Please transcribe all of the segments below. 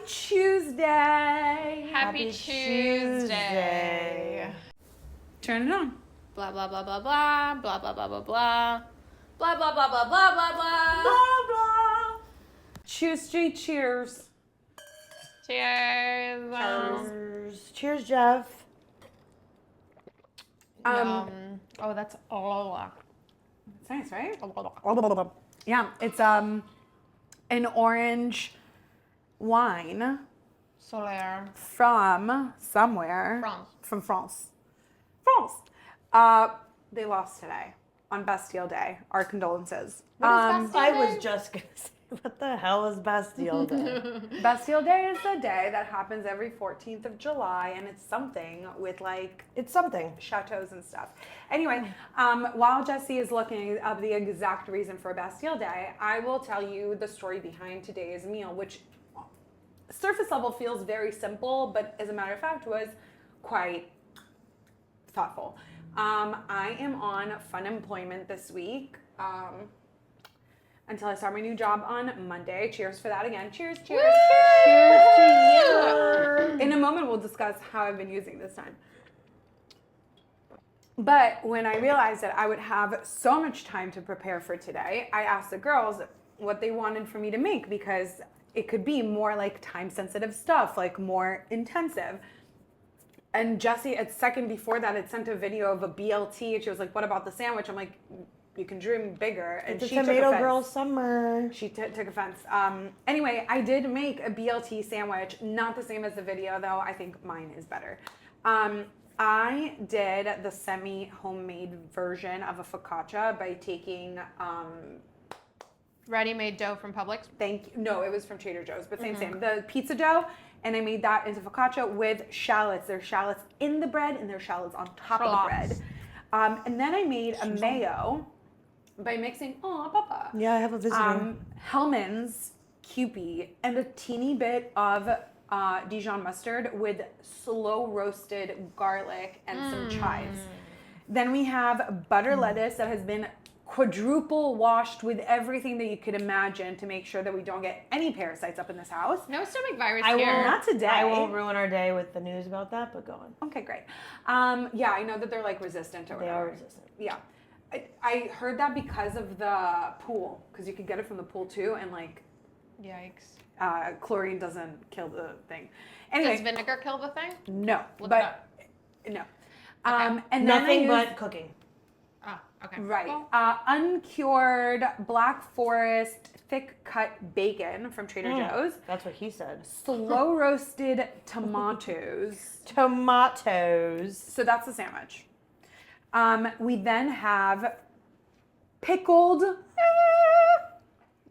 Tuesday. Happy Tuesday. Turn it on. Blah, blah, blah, blah, blah. Blah, blah, blah, blah, blah. Blah, blah, blah, blah, blah, blah, blah. Blah, blah. Tuesday, cheers. Cheers. Cheers, Jeff. Oh, that's all. It's nice, right? Yeah, it's an orange wine Solaire. from somewhere. France. From France. They lost today on Bastille Day. Our condolences. What is Bastille I Day? was just gonna say, what the hell is Bastille Day? Bastille Day is the day that happens every 14th of July, and it's something with like It's something. chateaus and stuff. Anyway, while Jesse is looking up the exact reason for Bastille Day, I will tell you the story behind today's meal, which surface level feels very simple, but as a matter of fact was quite thoughtful. I am on fun employment this week until I start my new job on Monday. Cheers for that again. Cheers, cheers, cheers to you. In a moment, we'll discuss how I've been using this time. But when I realized that I would have so much time to prepare for today, I asked the girls what they wanted for me to make because it could be more like time-sensitive stuff, like more intensive. And Jessie, a second before that, had sent a video of a BLT, and she was like, "What about the sandwich?" I'm like, "You can dream bigger." And It's a she took tomato offense. girl summer. She took offense. Anyway, I did make a BLT sandwich, not the same as the video though. I think mine is better. I did the semi-homemade version of a focaccia by taking Ready-made dough from Publix. no, it was from Trader Joe's, but same. The pizza dough, and I made that into focaccia with shallots. There's shallots in the bread, and there's shallots on top of the bread. And then I made a mayo by mixing, papa. Yeah, I have a visitor. Hellman's Kewpie and a teeny bit of Dijon Mustard with slow roasted garlic and some chives. Then we have butter lettuce that has been quadruple washed with everything that you could imagine to make sure that we don't get any parasites up in this house. No stomach virus I will here. Not today. I won't ruin our day with the news about that, but go on. Okay, great. Yeah, I know that they're like resistant or They whatever. are resistant. Yeah. I heard that because of the pool, because you could get it from the pool too, and like Yikes. chlorine doesn't kill the thing. Does Anyway, vinegar kill the thing? no, Look it but up. no. And then I Nothing used- but cooking. Oh, okay. Right. Cool. Uncured Black Forest thick cut bacon from Trader Joe's. That's what he said. Slow roasted tomatoes. Tomatoes. So that's the sandwich. We then have pickled,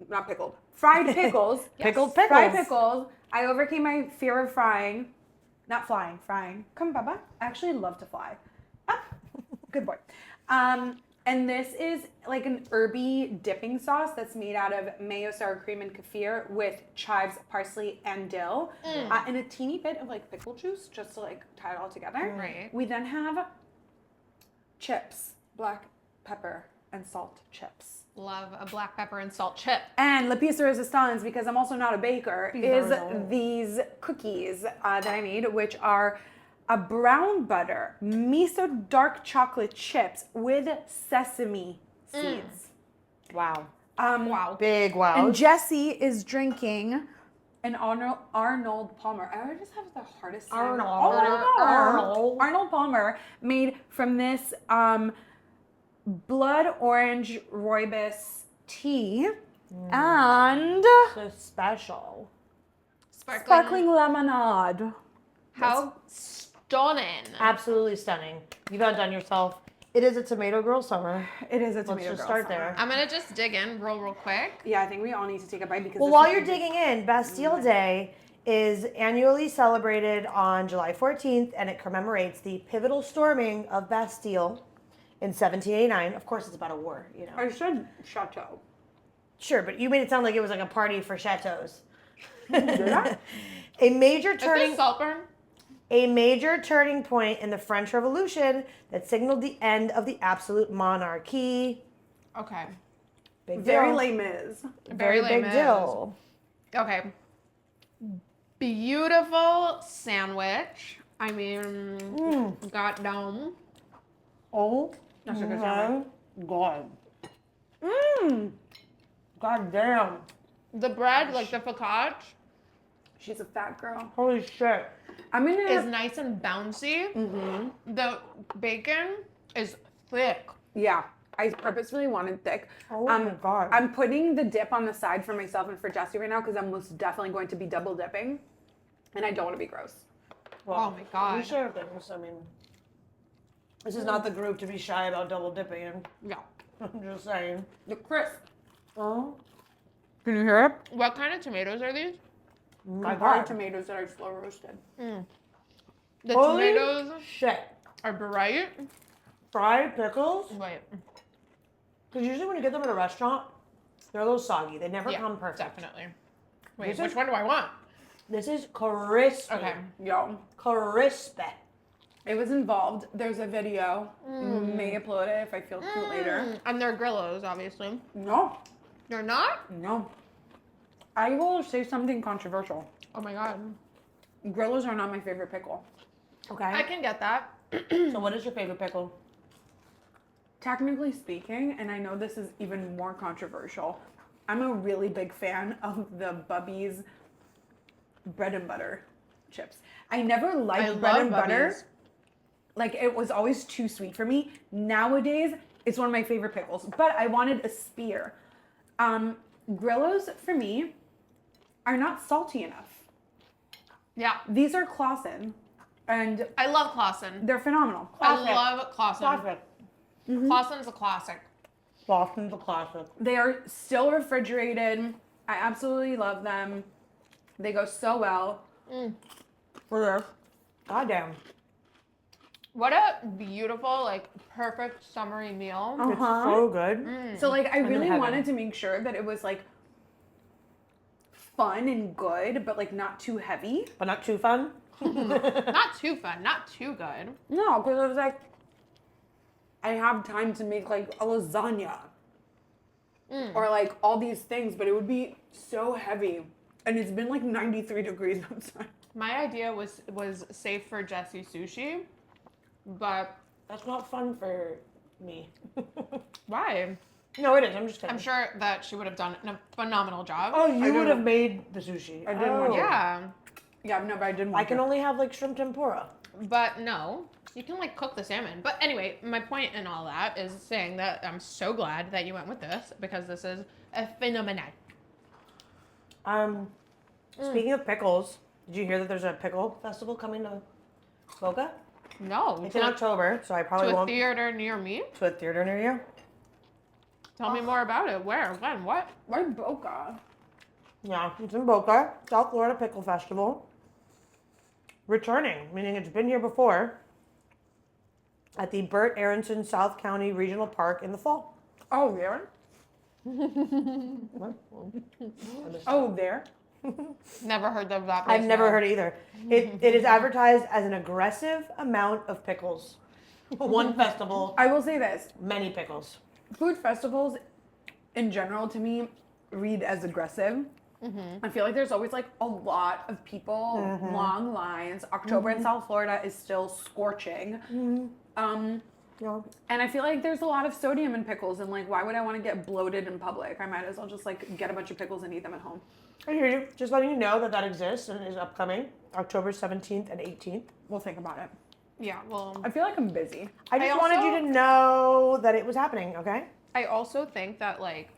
not pickled, fried pickles. Pickled Fried pickles. pickles. I overcame my fear of frying. Not flying, frying. Come, Baba. I actually love to fly. Ah, good boy. And this is like an herby dipping sauce that's made out of mayo, sour cream, and kefir with chives, parsley, and dill. And a teeny bit of like pickle juice just to like tie it all together. Right. We then have chips, black pepper and salt chips. Love a black pepper and salt chip. And la pièce de résistance, because I'm also not a baker, is Bizarre. these cookies that I made, which are a brown butter, miso dark chocolate chips with sesame seeds. Wow. Wow. Big wow. And Jessie is drinking an Arnold Palmer. I just have the hardest time. Arnold Palmer, made from this blood orange Rooibos tea and So special. sparkling lemonade. How stunning. Absolutely stunning. You've outdone yourself. It is a tomato girl summer. It is a Let's tomato just girl start summer. there. I'm going to just dig in real quick. Yeah, I think we all need to take a bite because Well, this while is- you're digging in, Bastille Day is annually celebrated on July 14th, and it commemorates the pivotal storming of Bastille in 1789. Of course, it's about a war, you know. I said chateau. Sure, but you made it sound like it was like a party for chateaus. Did I? A major Is turning this Saltburn? a major turning point in the French Revolution that signaled the end of the absolute monarchy. Okay. Big Very deal. Les Mis. Very Very big Les deal. Okay. beautiful sandwich. I mean, got down. Oh That's a good my sandwich. God. Mmm. God damn. The bread, like the focaccia, She's a fat girl. Holy shit. I'm gonna. is nice and bouncy. The bacon is thick. Yeah, I purposefully wanted thick. Oh my God. I'm putting the dip on the side for myself and for Jessie right now because I'm most definitely going to be double dipping, and I don't want to be gross. Oh my God. We share things. I mean, this is not the group to be shy about double dipping in. Yeah. I'm just saying. The crisp. Oh Can you hear it? What kind of tomatoes are these? my Campari God. tomatoes that I slow roasted. The Holy tomatoes shit. are bright. Fried pickles? Wait. Because usually when you get them at a restaurant, they're a little soggy. They never Yeah, come perfect. definitely. Wait, This which is- one do I want? This is crispy. Okay. Yo, Crispy. it was involved. There's a video. May upload it if I feel to later. And they're grillos, obviously. No, They're not? no. I will say something controversial. Oh my God. Grillos are not my favorite pickle. Okay. I can get that. So what is your favorite pickle? Technically speaking, and I know this is even more controversial, I'm a really big fan of the Bubby's bread and butter chips. I never liked I bread love and butter. Bubby's. Like it was always too sweet for me. Nowadays, it's one of my favorite pickles, but I wanted a spear. Grillos for me are not salty enough. Yeah. These are Clausen, and I love Clausen. they're phenomenal. I love Clausen. Classic. Clausen's a classic. Boston's a classic. They are still refrigerated. I absolutely love them. They go so well. For this. Goddamn. What a beautiful, like, perfect summery meal. It's so good. So like I in really heaven. wanted to make sure that it was like fun and good, but like not too heavy. But not too fun. Not too fun, not too good. No, because I was like, I have time to make like a lasagna or like all these things, but it would be so heavy. And it's been like 93 degrees outside. My idea was safe for Jessie sushi, but That's not fun for me. why? No, it is. I'm just kidding. I'm sure that she would have done a phenomenal job. Oh, I you didn't would have want- made the sushi. I didn't want to. Yeah, Yeah, no, but I didn't want I can to. only have like shrimp tempura. but no, you can like cook the salmon. But anyway, my point in all that is saying that I'm so glad that you went with this because this is a phenomenon. Speaking of pickles, did you hear that there's a pickle festival coming to Boca? No, It's in October, so I to probably a won't. theater near me. To a theater near you? Tell me more about it. Where? When? What? Why Boca? Yeah, it's in Boca, South Florida Pickle Festival. Returning, meaning it's been here before, at the Burt Aronson South County Regional Park in the fall. Oh, there? Oh, there? Never heard of that. I've place never now. heard it either. It is advertised as an aggressive amount of pickles. One festival, I will say this. many pickles. Food festivals in general to me read as aggressive. I feel like there's always like a lot of people, long lines. October in South Florida is still scorching. Yeah. And I feel like there's a lot of sodium in pickles, and like, why would I want to get bloated in public? I might as well just like get a bunch of pickles and eat them at home. I hear you. Just letting you know that that exists and is upcoming October 17th and 18th. We'll think about it. Yeah, well, I feel like I'm busy. I just wanted you to know that it was happening, okay? I also think that, like,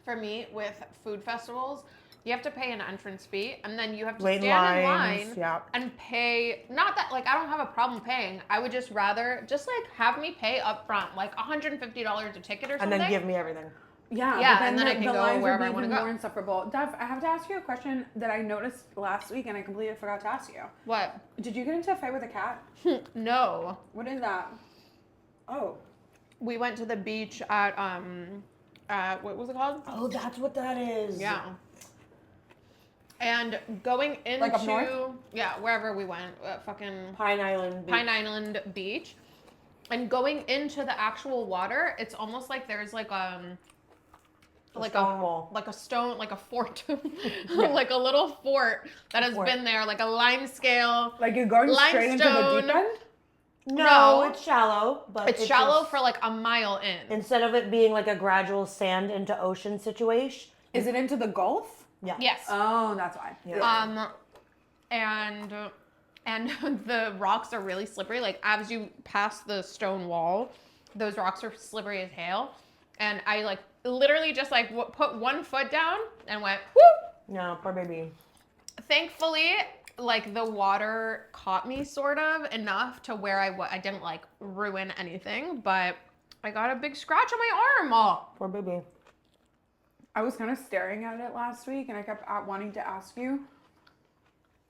for me, with food festivals, you have to pay an entrance fee, and then you have to Wait in stand in lines, line yeah. and pay. Not that, like, I don't have a problem paying. I would just rather just, like, have me pay up front, like, $150 a ticket or something. And then give me everything. Yeah, Yeah, but and then I can go lines would wherever be I wanna even go. more insufferable. Dev, I have to ask you a question that I noticed last week and I completely forgot to ask you. What? Did you get into a fight with a cat? No. What is that? Oh. We went to the beach at, what was it called? Oh, that's what that is. Yeah. And going into, Like up north? yeah, wherever we went, fucking Pine Island. Beach. Pine Island Beach, and going into the actual water, it's almost like there's like like stone wall. like a stone, like a fort, like a little fort that has been there, like a lime scale. Like you're going straight into the Limestone. deep end? No, it's shallow, but It's shallow just- for like a mile in. instead of it being like a gradual sand into ocean situation. Is it into the Gulf? Yeah. Yes. Oh, that's why. Yeah. And the rocks are really slippery. Like as you pass the stone wall, those rocks are slippery as hell. And I like literally just like put one foot down and went whoop. No, poor baby. Thankfully, like the water caught me sort of enough to where I didn't like ruin anything, but I got a big scratch on my arm. Poor baby. I was kind of staring at it last week, and I kept wanting to ask you,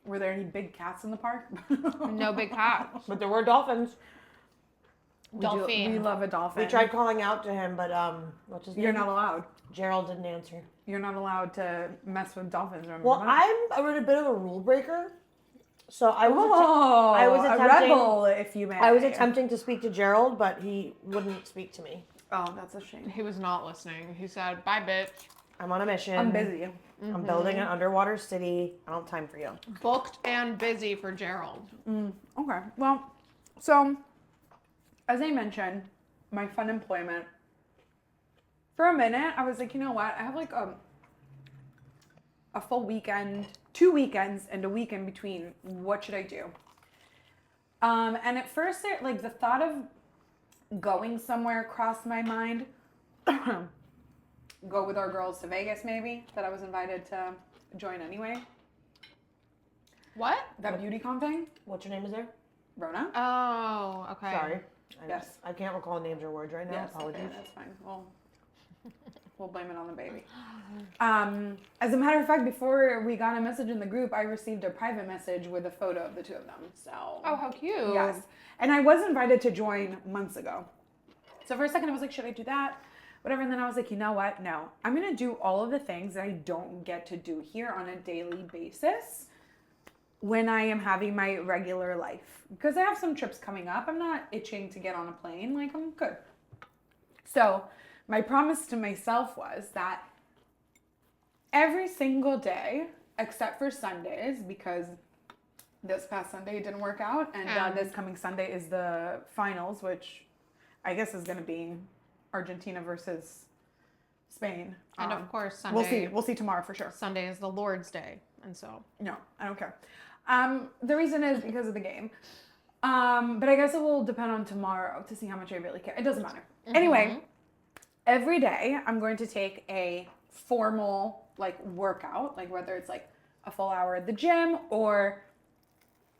were there any big cats in the park? No big cats. But there were dolphins. Dolphin. We love a dolphin. We tried calling out to him, but what's his name? You're not allowed. Gerald didn't answer. You're not allowed to mess with dolphins. Remember Well, that? I'm a bit of a rule breaker, so I was a attempting. rebel, if you may. I was attempting to speak to Gerald, but he wouldn't speak to me. Oh, that's a shame. He was not listening. He said, "Bye, bitch." I'm on a mission. I'm busy. I'm building an underwater city. I don't have time for you. Booked and busy for Gerald. Okay. Well, so as I mentioned, my fun employment. For a minute, I was like, you know what? I have like a full weekend, 2 weekends, and a week in between. What should I do? And at first, like the thought of going somewhere crossed my mind. Go with our girls to Vegas, maybe. That I was invited to join anyway. What? That BeautyCon thing. What's your name? Is there? Rona. Oh, okay. Sorry. Yes. I can't recall names or words right now. Yes, Apologies. okay, that's fine. We'll blame it on the baby. As a matter of fact, before we got a message in the group, I received a private message with a photo of the two of them. So. Oh, how cute. Yes. And I was invited to join months ago. So for a second, I was like, should I do that? Whatever. And then I was like, you know what? No. I'm going to do all of the things that I don't get to do here on a daily basis when I am having my regular life. Because I have some trips coming up. I'm not itching to get on a plane. Like, I'm good. So my promise to myself was that every single day, except for Sundays, because this past Sunday didn't work out, and this coming Sunday is the finals, which I guess is going to be Argentina versus Spain. And of course, Sunday. We'll see tomorrow for sure. Sunday is the Lord's Day, and so. No, I don't care. The reason is because of the game. But I guess it will depend on tomorrow to see how much I really care. It doesn't matter. Anyway, every day I'm going to take a formal like workout, like whether it's like a full hour at the gym or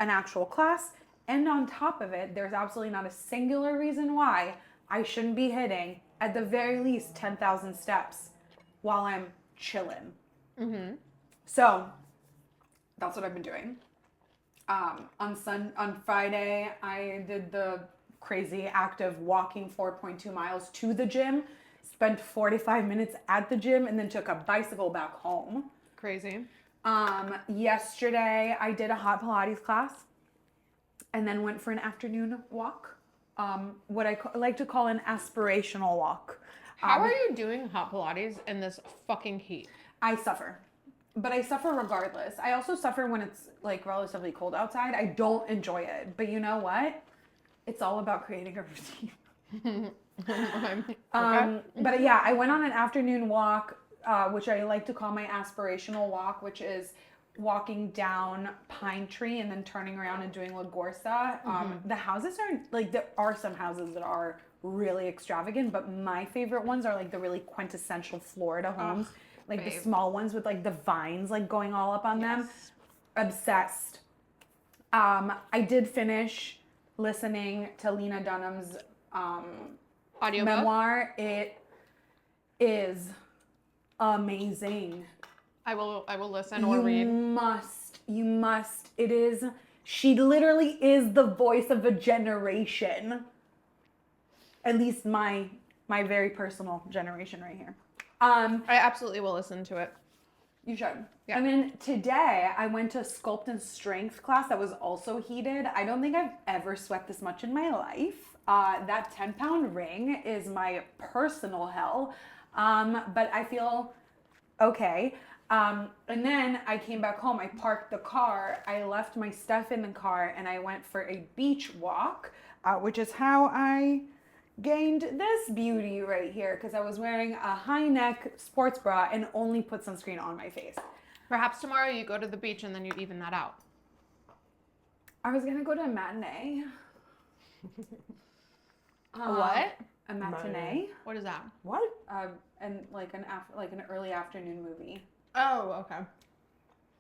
an actual class. And on top of it, there's absolutely not a singular reason why I shouldn't be hitting at the very least 10,000 steps while I'm chilling. So that's what I've been doing. On Friday, I did the crazy act of walking 4.2 miles to the gym, spent 45 minutes at the gym, and then took a bicycle back home. Crazy. Yesterday, I did a hot Pilates class and then went for an afternoon walk. What I like to call an aspirational walk. How are you doing hot Pilates in this fucking heat? I suffer. But I suffer regardless. I also suffer when it's like relatively cold outside. I don't enjoy it. But you know what? It's all about creating a routine. But yeah, I went on an afternoon walk, which I like to call my aspirational walk, which is walking down Pine Tree and then turning around and doing La Gorsa. The houses are like, there are some houses that are really extravagant, but my favorite ones are like the really quintessential Florida homes. Like babe. the small ones with like the vines like going all up on them. Obsessed. I did finish listening to Lena Dunham's Audiobook? memoir. It is amazing. I will listen or read. You must. It is, she literally is the voice of a generation. At least my very personal generation right here. I absolutely will listen to it. You should. Yeah. And then today I went to a sculpt and strength class that was also heated. I don't think I've ever sweat this much in my life. That 10-pound ring is my personal hell. But I feel okay. And then I came back home. I parked the car. I left my stuff in the car, and I went for a beach walk, which is how I gained this beauty right here, because I was wearing a high neck sports bra and only put sunscreen on my face. Perhaps tomorrow you go to the beach and then you even that out. I was gonna go to a matinee. What? A matinee. What is that? What? And like an early afternoon movie. Oh, okay.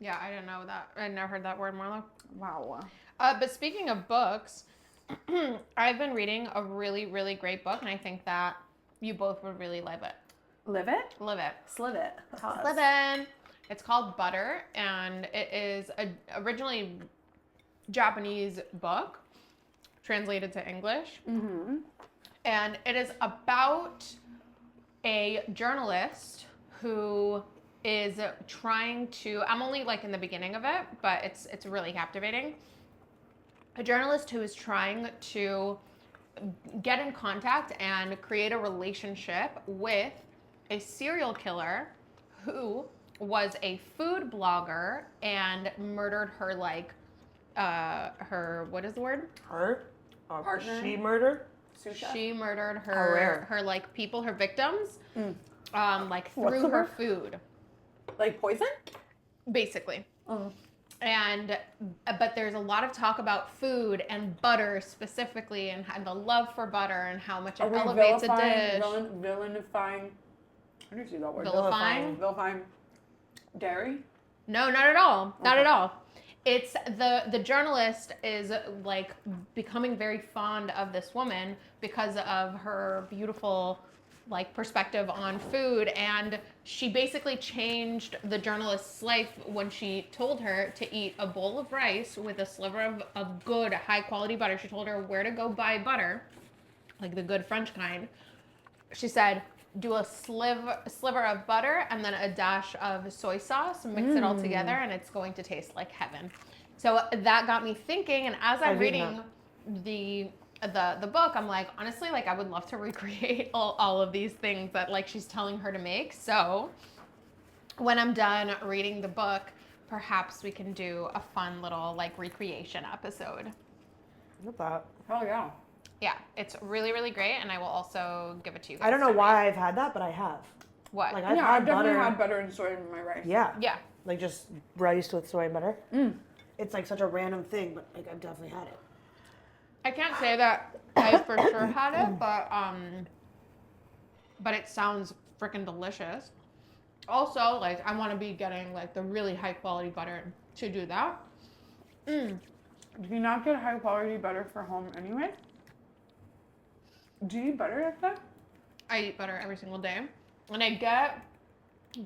Yeah, I didn't know that. I never heard that word, Marlo. Wow. But speaking of books, I've been reading a really, really great book, and I think that you both would really love it. Live it? Live it. Sliv it. Livin'. It's called Butter, and it is a originally Japanese book translated to English. Mm-hmm. And it is about a journalist who is trying to, I'm only like in the beginning of it, but it's really captivating. A journalist who is trying to get in contact and create a relationship with a serial killer who was a food blogger and murdered her what is the word? Her? Or Partner? She murdered? Susha? She murdered rare. her like people, her victims, like What's through the her word? food, Like poison? basically. Oh. And but there's a lot of talk about food and butter specifically, and the love for butter and how much it elevates a dish. Villanifying. How do you say that word? Vilifying? Vilifying dairy? No, not at all. Not Okay. at all. It's the journalist is like becoming very fond of this woman because of her beautiful like perspective on food, and she basically changed the journalist's life when she told her to eat a bowl of rice with a sliver of good high quality butter. She told her where to go buy butter, like the good French kind. She said, do a sliver of butter and then a dash of soy sauce, mix it all together, and it's going to taste like heaven. So that got me thinking, and as I'm reading the book, I'm like, honestly, like I would love to recreate all of these things that like she's telling her to make. So when I'm done reading the book, perhaps we can do a fun little like recreation episode. What that? Oh, yeah. Yeah, it's really, really great, and I will also give it to you guys. I don't know to read. why I've had that, but I have. What? Like I've had definitely butter. had butter and soy in my rice. Yeah. Yeah. Like just rice with soy and butter. It's like such a random thing, but like I've definitely had it. I can't say that I for sure had it, but it sounds freaking delicious. Also, like I want to be getting like the really high quality butter to do that. Do you not get high quality butter for home anyway? Do you eat butter like that? I eat butter every single day, and I get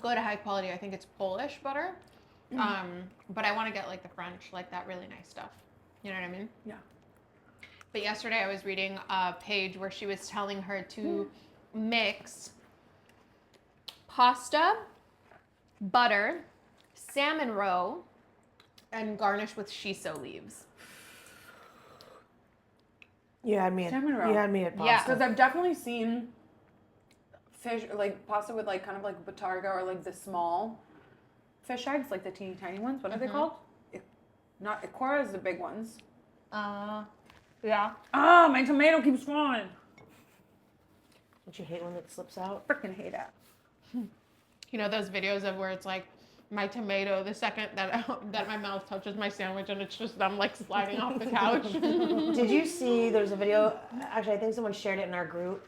good high quality. I think it's Polish butter, but I want to get like the French, like that really nice stuff. You know what I mean? Yeah. But yesterday I was reading a page where she was telling her to mix pasta, butter, salmon roe, and garnish with shiso leaves. You had me at Salmon roe. You had me at pasta. Yeah. Because I've definitely seen fish, like pasta with like kind of like botarga or like the small fish eggs, like the teeny tiny ones. What are they called? Not Ikora is the big ones. Yeah. Ah, my tomato keeps falling. Don't you hate when it slips out? Freaking hate it. You know those videos of where it's like my tomato, the second that my mouth touches my sandwich and it's just them like sliding off the couch. Did you see there's a video, actually I think someone shared it in our group,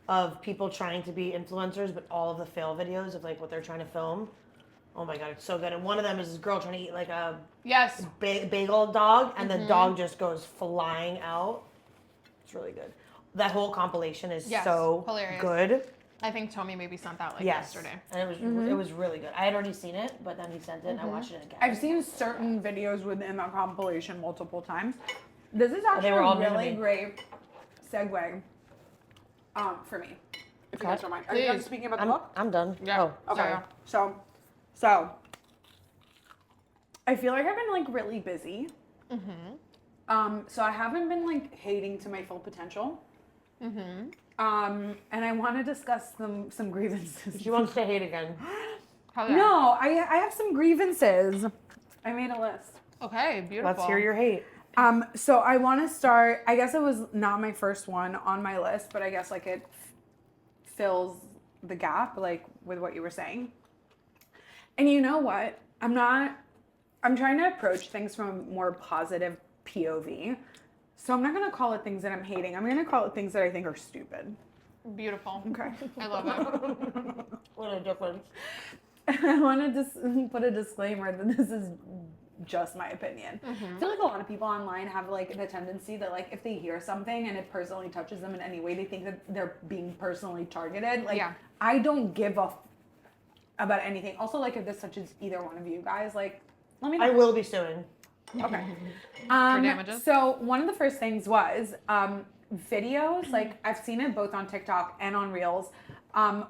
of people trying to be influencers, but all of the fail videos of like what they're trying to film. Oh my god, it's so good. And one of them is this girl trying to eat like a Yes. bagel dog, and the dog just goes flying out. It's really good. That whole compilation is so hilarious. good. I think Tommy maybe sent that like Yes. yesterday. And it was really good. I had already seen it, but then he sent it and I watched it again. I've seen certain videos within that compilation multiple times. This is they actually were all a new to really me. great segue for me. If you guys don't mind. Are you Please. done speaking about the book? I'm done. Yeah. Oh, Okay. Sorry. So I feel like I've been like really busy. So I haven't been like hating to my full potential. And I want to discuss some grievances. She wants to hate again. Okay. No, I have some grievances. I made a list. Okay, beautiful. Let's hear your hate. So I want to start. I guess it was not my first one on my list, but I guess like it fills the gap, like with what you were saying. And you know what? I'm trying to approach things from a more positive POV. So I'm not gonna call it things that I'm hating. I'm gonna call it things that I think are stupid. Beautiful. Okay. I love it. What a difference. I want to just put a disclaimer that this is just my opinion. I feel like a lot of people online have like the tendency that like if they hear something and it personally touches them in any way, they think that they're being personally targeted. Like I don't give a about anything. Also, like if this touches either one of you guys, like let me know. I will be suing. Okay. For damages? So one of the first things was videos. Like I've seen it both on TikTok and on Reels,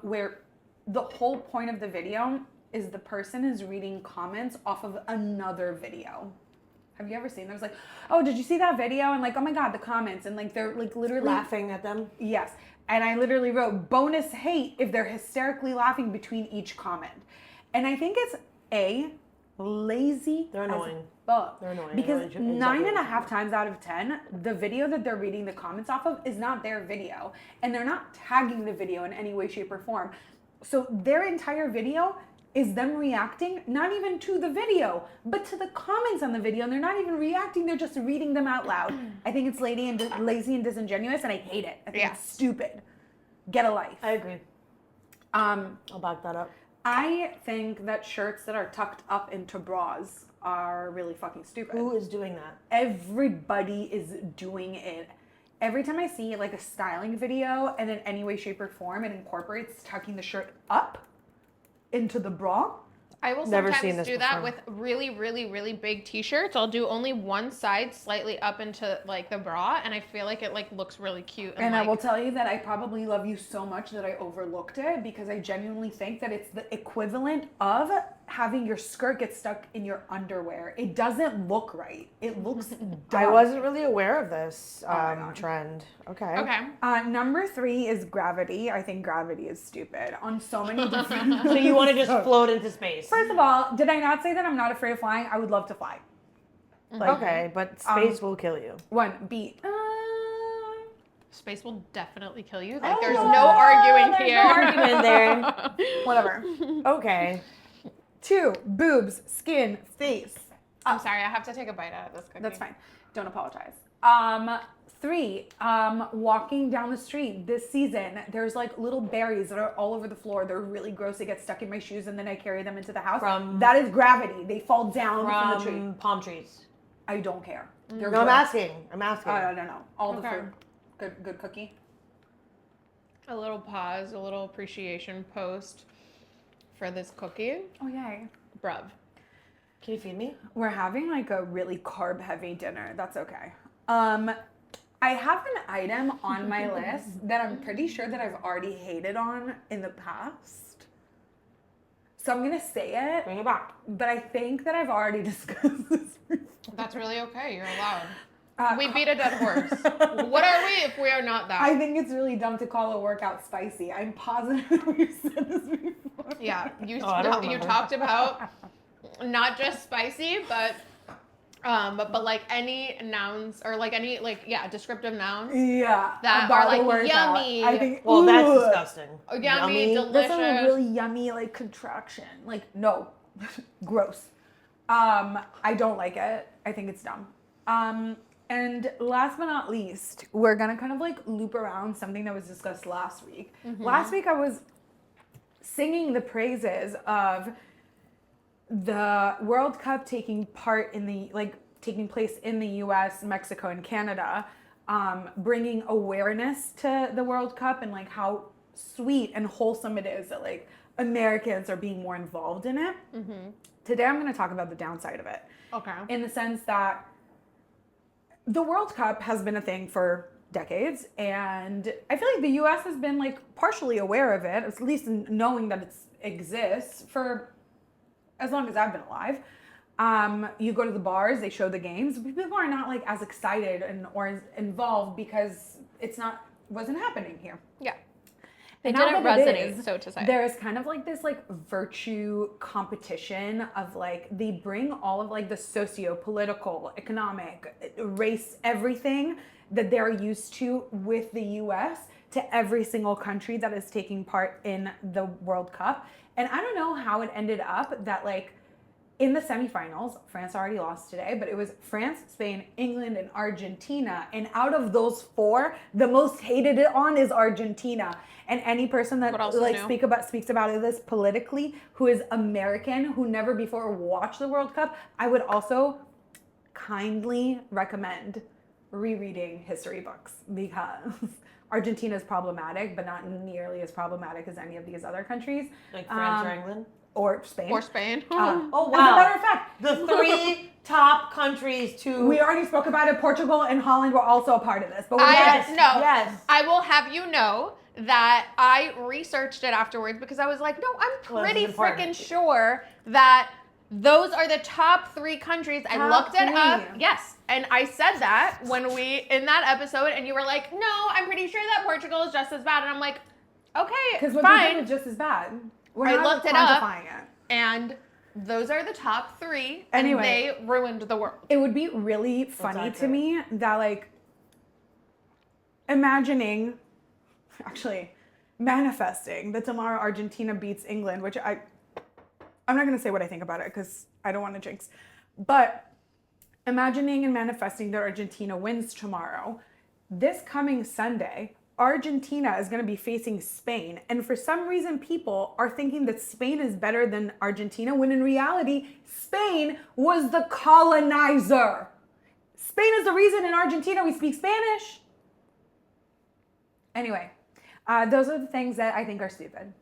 where the whole point of the video is the person is reading comments off of another video. Have you ever seen those? Like, oh, did you see that video? And like, oh my God, the comments. And like, they're like literally Laughing at them. Yes. And I literally wrote bonus hate if they're hysterically laughing between each comment. And I think it's lazy. They're annoying. Fuck. They're annoying. Because Exactly. 9.5 times out of 10, the video that they're reading the comments off of is not their video. And they're not tagging the video in any way, shape, or form. So their entire video is them reacting, not even to the video, but to the comments on the video. And they're not even reacting, they're just reading them out loud. I think it's lazy and disingenuous, and I hate it. I think it's stupid. Get a life. I agree. I'll back that up. I think that shirts that are tucked up into bras are really fucking stupid. Who is doing that? Everybody is doing it. Every time I see like a styling video and in any way, shape, or form it incorporates tucking the shirt up into the bra. I will Never sometimes seen this do that before. with really, really, really big t-shirts. I'll do only one side slightly up into like the bra, and I feel like it like looks really cute. And like, I will tell you that I probably love you so much that I overlooked it because I genuinely think that it's the equivalent of having your skirt get stuck in your underwear. It doesn't look right. It looks dumb. I wasn't really aware of this my God. trend. Okay. Okay. Number 3 is gravity. I think gravity is stupid on so many different So you want to just float into space? First of all, did I not say that I'm not afraid of flying? I would love to fly. Like, Okay, but space will kill you. One, B. Space will definitely kill you. Like, Oh, there's no arguing there's here. no argument there. Whatever. Okay. 2, boobs, skin, face. I'm sorry, I have to take a bite out of this cookie. That's fine. Don't apologize. 3, walking down the street this season, there's like little berries that are all over the floor. They're really gross. They get stuck in my shoes and then I carry them into the house. That is gravity. They fall down from the tree. Palm trees. I don't care. They're No, I'm gross. asking. I'm asking. No. All the Okay. food. Good cookie. A little pause, a little appreciation post for this cookie. Oh, yay. Bruv. Can you feed me? We're having like a really carb heavy dinner. That's okay. I have an item on my list that I'm pretty sure that I've already hated on in the past. So I'm gonna say it, Bring it back. but I think that I've already discussed this before. That's really okay. You're allowed. We beat a dead horse. What are we if we are not that? I think it's really dumb to call a workout spicy. I'm positive that we've said this before. Yeah, you I don't you remember. talked about not just spicy, but like any nouns or like any descriptive nouns Yeah. that about are the like workout. yummy. I think, Well, that's ooh, disgusting. Yummy, That's a delicious. really yummy like contraction. Like no, gross. I don't like it. I think it's dumb. And last but not least, we're gonna kind of like loop around something that was discussed last week. Last week I was singing the praises of the World Cup taking place in the U.S., Mexico, and Canada, bringing awareness to the World Cup and like how sweet and wholesome it is that like Americans are being more involved in it. Today I'm going to talk about the downside of it. Okay. In the sense that the World Cup has been a thing for decades, and I feel like the U.S. has been like partially aware of it, at least knowing that it exists for as long as I've been alive. You go to the bars, they show the games. People are not like as excited or as involved because it's not wasn't happening here. Yeah. They And now didn't that it resonate, is, so to say. There is kind of like this like virtue competition of like they bring all of like the socio-political, economic, race, everything that they're used to with the US to every single country that is taking part in the World Cup. And I don't know how it ended up that like in the semifinals, France already lost today, but it was France, Spain, England, and Argentina. And out of those four, the most hated it on is Argentina. And any person that like speaks about this politically, who is American, who never before watched the World Cup, I would also kindly recommend rereading history books because Argentina is problematic, but not nearly as problematic as any of these other countries. Like France or England? Or Spain. Or Spain. Oh, wow. As a matter of fact, The 3 top countries to... we already spoke about it. Portugal and Holland were also a part of this. But Yes. I will have you know that I researched it afterwards because I was like, no, I'm pretty freaking sure that those are the top 3 countries. I looked it up. Yes. And I said that when in that episode, and you were like, no, I'm pretty sure that Portugal is just as bad. And I'm like, okay, because what fine. they did was just as bad. I looked it up, and those are the top 3, and they ruined the world. It would be really funny to me that, like, manifesting that tomorrow Argentina beats England, which I'm not going to say what I think about it because I don't want to jinx, but imagining and manifesting that Argentina wins tomorrow, this coming Sunday, Argentina is going to be facing Spain. And for some reason, people are thinking that Spain is better than Argentina, when in reality, Spain was the colonizer. Spain is the reason in Argentina we speak Spanish. Anyway, those are the things that I think are stupid.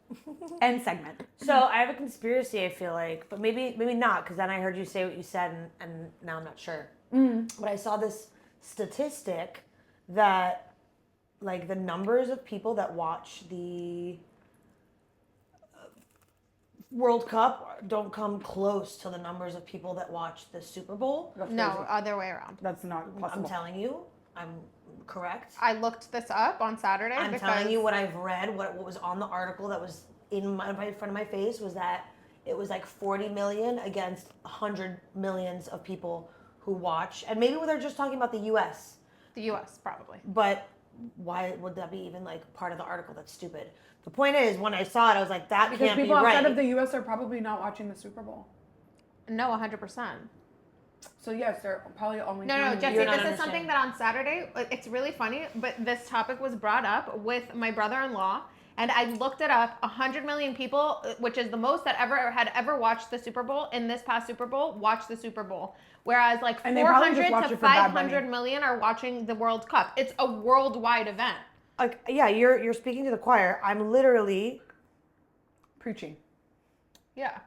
End segment. So I have a conspiracy, I feel like, but maybe not, because then I heard you say what you said, and now I'm not sure. But I saw this statistic that like the numbers of people that watch the World Cup don't come close to the numbers of people that watch the Super Bowl. No, other way around. That's not possible. I'm telling you, I'm correct. I looked this up on Saturday. I'm telling you what I've read, what was on the article that was in front of my face was that it was like 40 million against 100 millions of people who watch. And maybe they're just talking about the US. The US, probably. But why would that be even like part of the article? That's stupid. The point is, when I saw it, I was like, that can't be right. Because people outside of the US are probably not watching the Super Bowl. No, 100%. So yes, they're probably only... No, Jesse, this is something that on Saturday, it's really funny, but this topic was brought up with my brother-in-law, and I looked it up. 100 million people, which is the most that had ever watched the Super Bowl in this past Super Bowl, watched the Super Bowl. Whereas like 400 to 500 million are watching the World Cup. It's a worldwide event. Yeah, you're speaking to the choir. I'm literally preaching. Yeah.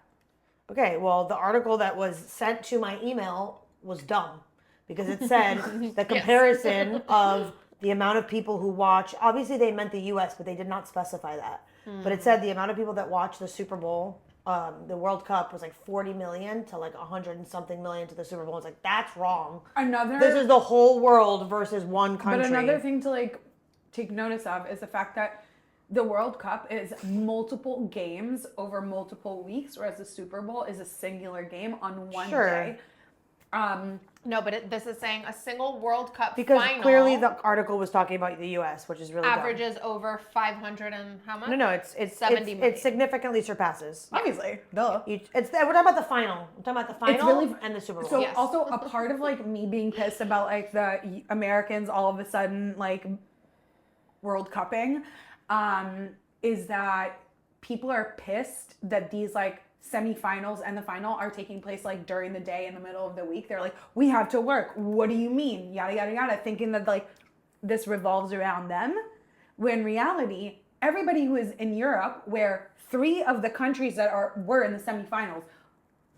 Okay, well, the article that was sent to my email was dumb because it said the comparison of the amount of people who watch. Obviously, they meant the U.S., but they did not specify that. But it said the amount of people that watch the Super Bowl, the World Cup, was like 40 million to like 100 and something million to the Super Bowl. It's like, that's wrong. This is the whole world versus one country. But another thing to like take notice of is the fact that the World Cup is multiple games over multiple weeks, whereas the Super Bowl is a singular game on one day. No, but this is saying a single World Cup because final clearly the article was talking about the U.S., which is really averages dumb. over 500 and how much? No, it's 70 million. It significantally surpasses. Obviously, duh. We're talking about the final. I'm talking about the final and the Super Bowl. So also a part of like me being pissed about like the Americans all of a sudden like World Cupping, is that people are pissed that these like semifinals and the final are taking place like during the day in the middle of the week. They're like, we have to work. What do you mean? Yada, yada, yada. Thinking that like this revolves around them. When in reality, everybody who is in Europe, where 3 of the countries that were in the semifinals,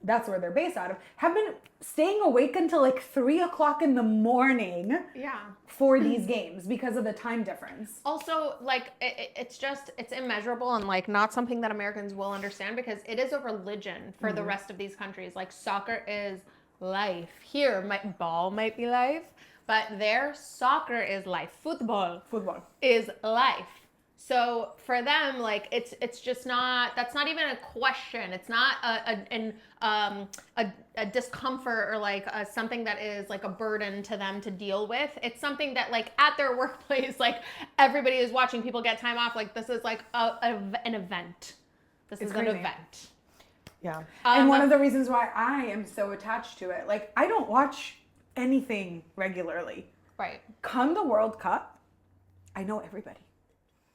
that's where they're based out of, have been staying awake until like 3 o'clock in the morning for these games because of the time difference. Also, like, it's immeasurable and like not something that Americans will understand because it is a religion for the rest of these countries. Like soccer is life. Here, ball might be life, but their soccer is life. Football Football. is life. So for them, like it's just not. That's not even a question. It's not a discomfort or like something that is like a burden to them to deal with. It's something that like at their workplace, like everybody is watching people get time off. Like this is like an event. This is crazy. an event. Yeah. And one of the reasons why I am so attached to it, like I don't watch anything regularly. Right. Come the World Cup, I know everybody.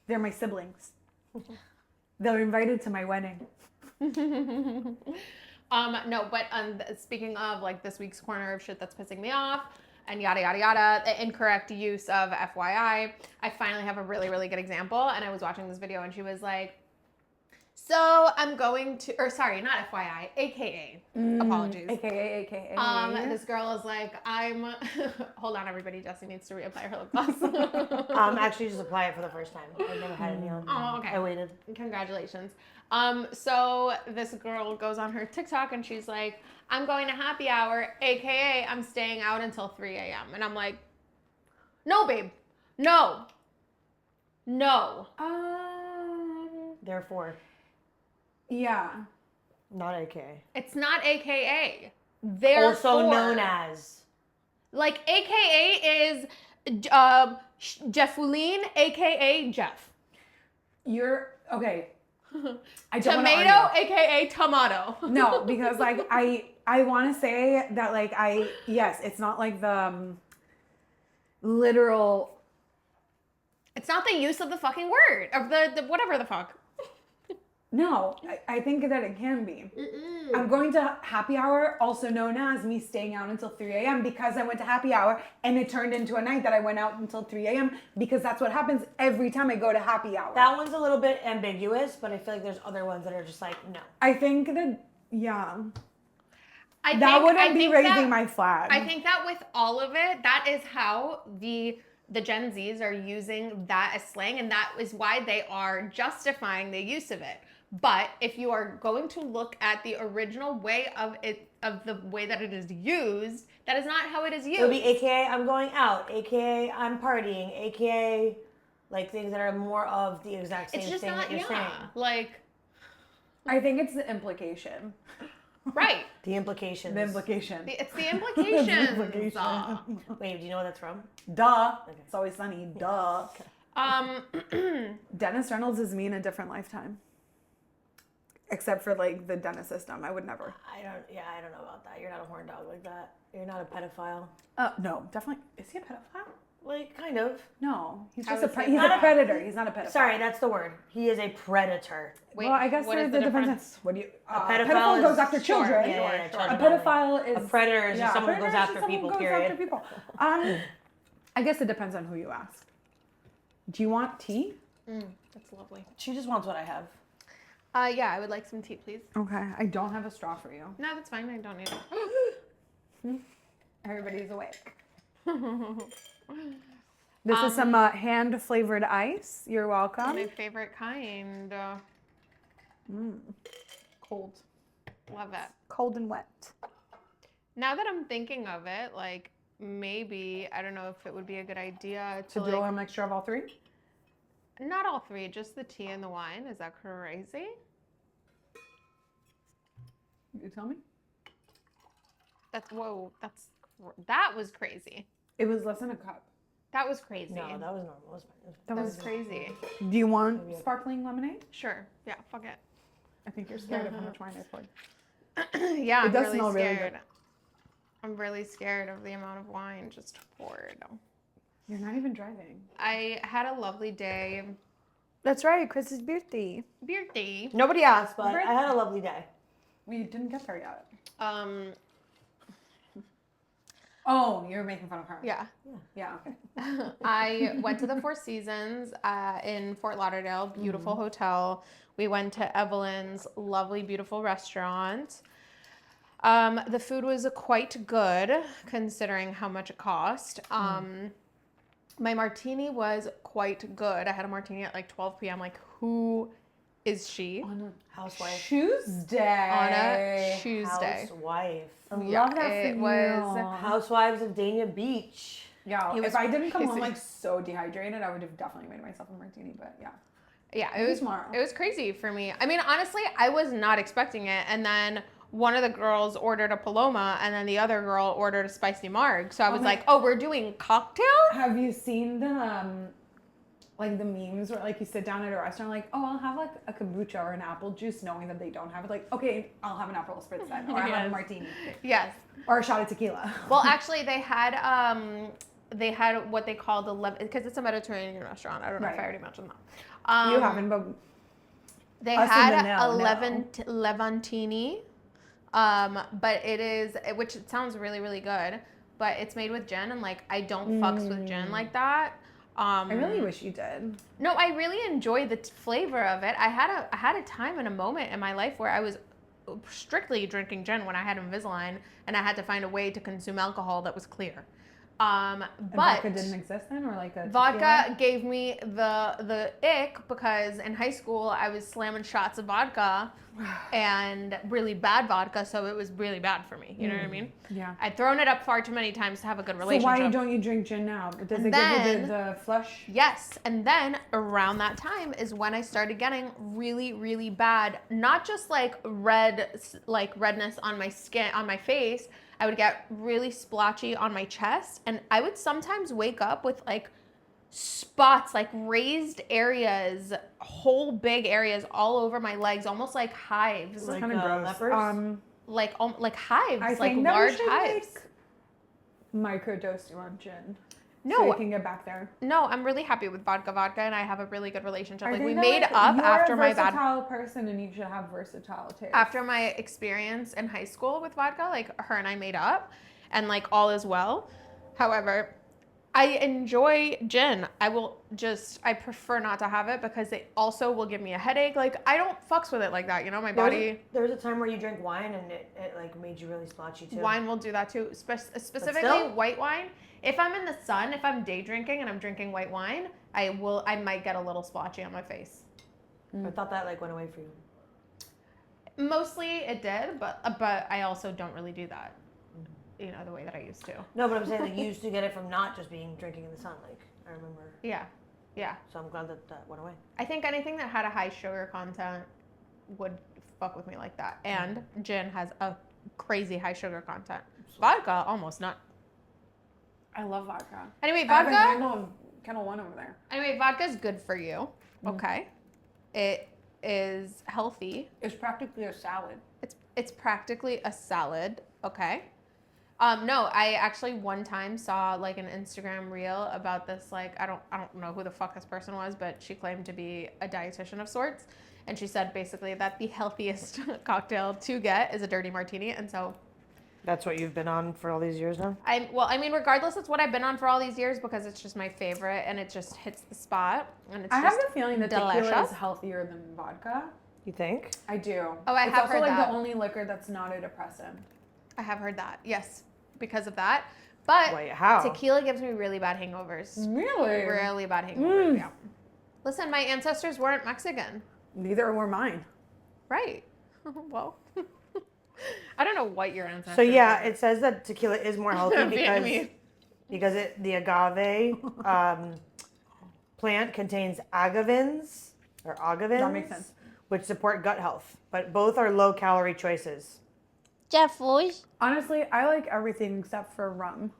They're my siblings. They're invited to my wedding. No, but speaking of like this week's corner of shit that's pissing me off and yada yada yada, the incorrect use of FYI, I finally have a really, really good example. And I was watching this video and she was like, so I'm going to, or sorry, not FYI, AKA, apologies. AKA. This girl is like, hold on everybody, Jessie needs to reapply her lip gloss. Actually just apply it for the first time. I've never had any on. Oh, okay. I waited. Congratulations. So this girl goes on her TikTok and she's like, I'm going to happy hour, AKA I'm staying out until 3 a.m. And I'm like, no, babe, no. Therefore, Yeah. not AKA. It's not AKA. Therefore, Also known as. like AKA is Jeffuline, AKA Jeff. You're okay. I don't wanna Tomato, argue. AKA tomato. No, because like I want to say that like yes, it's not like the literal. It's not the use of the fucking word of the whatever the fuck. No, I think that it can be. I'm going to happy hour, also known as me staying out until 3 a.m. because I went to happy hour and it turned into a night that I went out until 3 a.m. because that's what happens every time I go to happy hour. That one's a little bit ambiguous, but I feel like there's other ones that are just like, no. I think that, yeah. I That wouldn't be think raising that- my flag. I think that with all of it, that is how the Gen Zs are using that as slang, and that is why they are justifying the use of it. But if you are going to look at the original way of the way that it is used, that is not how it is used. It would be AKA I'm going out, AKA I'm partying, AKA like things that are more of the exact same it's just thing not, that you're yeah, saying. like, I think it's the implication. right. The implications. The implication. It's the implications. implication. Wait, do you know what that's from? Duh. It's always sunny. Duh. Um, Dennis Reynolds is me in a different lifetime. Except for like the Dennis system. I would never. I don't know about that. You're not a horn dog like that. You're not a pedophile. No, definitely. Is he a pedophile? Like, kind of. No, he's I just would a say he's a not a- predator. He's not a pedophile. Sorry, that's the word. He is a predator. wait, Well, I guess what there's is the the difference. difference? What do you? pedophile goes is- after Sure, children. yeah, A children. pedophile is A predator is just someone who predator goes is after just someone people, who goes period. after people. I guess it depends on who you ask. Do you want tea? That's lovely. She just wants what I have. Yeah, I would like some tea, please. Okay, I don't have a straw for you. No, that's fine. I don't need it. Everybody's awake. This is some hand flavored ice. You're welcome. My favorite kind. Cold. Love it. Cold and wet. Now that I'm thinking of it, like maybe I don't know if it would be a good idea To to do like a mixture of all three? not all three, just the tea and the wine. Is that crazy? You tell me. That was crazy. It was less than a cup. That was crazy. No, that was normal. It was fine. that was crazy. Do you want sparkling lemonade? Sure. Yeah. Fuck it. I think you're scared of how much wine I poured. Yeah, It I'm does really smell really scared. good. I'm really scared of the amount of wine just poured. You're not even driving. I had a lovely day. That's right, Chris's birthday. Beer day. Nobody asked, but Right. I had a lovely day. We didn't get there yet. Um, Oh, you're making fun of her. yeah. Yeah, okay. I went to the Four Seasons in Fort Lauderdale, beautiful hotel. We went to Evelyn's lovely, beautiful restaurant. The food was quite good considering how much it cost. My martini was quite good. I had a martini at like 12 p.m. Like, who is she? On a Housewife. Tuesday. On a Tuesday. Housewife. I love Yeah, that for it you. was- Housewives of Dania Beach. Yeah, He was if I didn't come home crazy. like so dehydrated, I would have definitely made myself a martini. But yeah, Yeah, Maybe tomorrow. it was crazy for me. I mean, honestly, I was not expecting it, and then one of the girls ordered a Paloma, and then the other girl ordered a spicy marg. So I was my- like, "Oh, we're doing cocktail." have you seen the like the memes where like you sit down at a restaurant like, oh, I'll have like a kombucha or an apple juice, knowing that they don't have it. Like, okay, I'll have an Aperol spritz then, or I'll have a Yes. martini, Yes. or a shot of tequila. Well, actually, they had what they call the because it's a Mediterranean restaurant. I don't know if I Right. already mentioned that. You haven't, but They us in had the a know. Levantini, but which it sounds really, really good, but it's made with gin, and like I don't fucks with gin like that. I really wish you did. No, I really enjoy the flavor of it. I had a time and a moment in my life where I was strictly drinking gin when I had Invisalign, and I had to find a way to consume alcohol that was clear. And But vodka didn't exist then, or like a vodka tequila? gave me the ick because in high school I was slamming shots of vodka and really bad vodka, so it was really bad for me. You know what I mean? Yeah. I'd thrown it up far too many times to have a good So relationship. why don't you drink gin now? Does And it give you then- the flush? Yes, and then around that time is when I started getting really, really bad, not just like redness on my skin, on my face. I would get really splotchy on my chest, and I would sometimes wake up with like spots, like raised areas, whole big areas all over my legs, almost like hives, Like, Kind of gross. lepers? like hives, I like think that we large should hives. microdose you on gin. So No, you can get back there. no, I'm really happy with vodka, and I have a really good relationship. I Like think we that, made like, up you're after a my bad versatile person, and you should have versatile taste. after my experience in high school with vodka, like her and I made up, and like all is well. However, I enjoy gin. I prefer not to have it because it also will give me a headache. Like I don't fucks with it like that, you know, my body. There was a time where you drank wine and it like made you really splotchy too. Wine will do that too, specifically still? white wine. If I'm in the sun, if I'm day drinking and I'm drinking white wine, I might get a little splotchy on my face. I thought that like went away for you. Mostly it did, but I also don't really do that, you know, the way that I used to. No, but I'm saying like you used to get it from not just being drinking in the sun. Like I remember. Yeah, yeah. So I'm glad that that went away. I think anything that had a high sugar content would fuck with me like that. And gin has a crazy high sugar content. Vodka, almost not. I love vodka. Anyway, I have a vodka. handle of Kettle One over there. Anyway, vodka's good for you. Okay. It is healthy. It's practically a salad. It's practically a salad. Okay. No, I actually one time saw like an Instagram reel about this, like I don't know who the fuck this person was, but she claimed to be a dietitian of sorts, and she said basically that the healthiest cocktail to get is a dirty martini. And so That's what you've been on for all these years now? I mean regardless, it's what I've been on for all these years because it's just my favorite and it just hits the spot, and it's I have just the feeling that tequila delicious. is healthier than vodka. You think? I do. Oh, I it's have also heard like that. the only liquor that's not a depressant. I have heard that. Yes, because of that. But Wait, how? tequila gives me really bad hangovers. Really? Really bad hangovers. Yeah. Listen, my ancestors weren't Mexican. Neither were mine. Right. Well, I don't know what your ancestors So yeah, were. it says that tequila is more healthy Vietnamese. because the agave plant contains agavins That makes sense. which support gut health. But both are low calorie choices. Honestly, I like everything except for rum.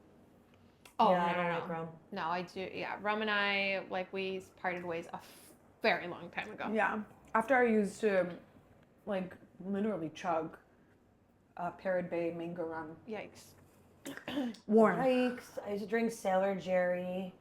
Oh, yeah, I no, don't no, like no. rum. No, I do. Yeah, Rum and I, like, we parted ways a very long time ago. Yeah. After I used to, like, literally chug Parrot Bay mango rum. Yikes. Warm. I used to drink Sailor Jerry.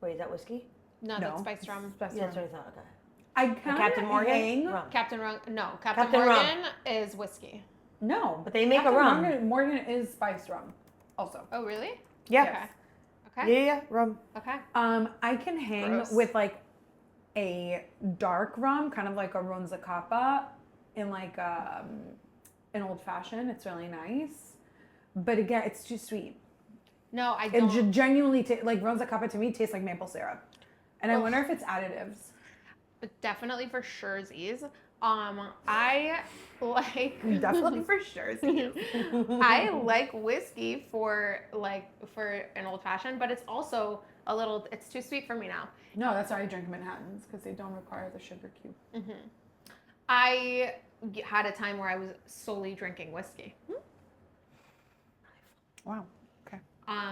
Wait, is that whiskey? No, No. that's spiced rum. That's Yeah, that's rum. what I thought. Okay. I And kind Captain of Morgan? hang. Rum. Captain Rum. No, Captain Captain Rum. Morgan is whiskey. No. But they make a Captain rum. Morgan is spiced rum also. Oh, really? Yeah. Okay. Yeah, Okay. yeah, rum. Okay. I can hang Gross. with like a dark rum, kind of like a Ronzacapa in like an old fashioned. It's really nice. But again, it's too sweet. No, I It don't. genuinely like Ronzacapa to me tastes like maple syrup. And I Ugh. wonder if it's additives. Definitely for surezies. I like Definitely for sure. I like whiskey for an old fashioned, but it's also it's too sweet for me now. No, that's why I drink Manhattans, because they don't require the sugar cube. I had a time where I was solely drinking whiskey. Wow. Okay.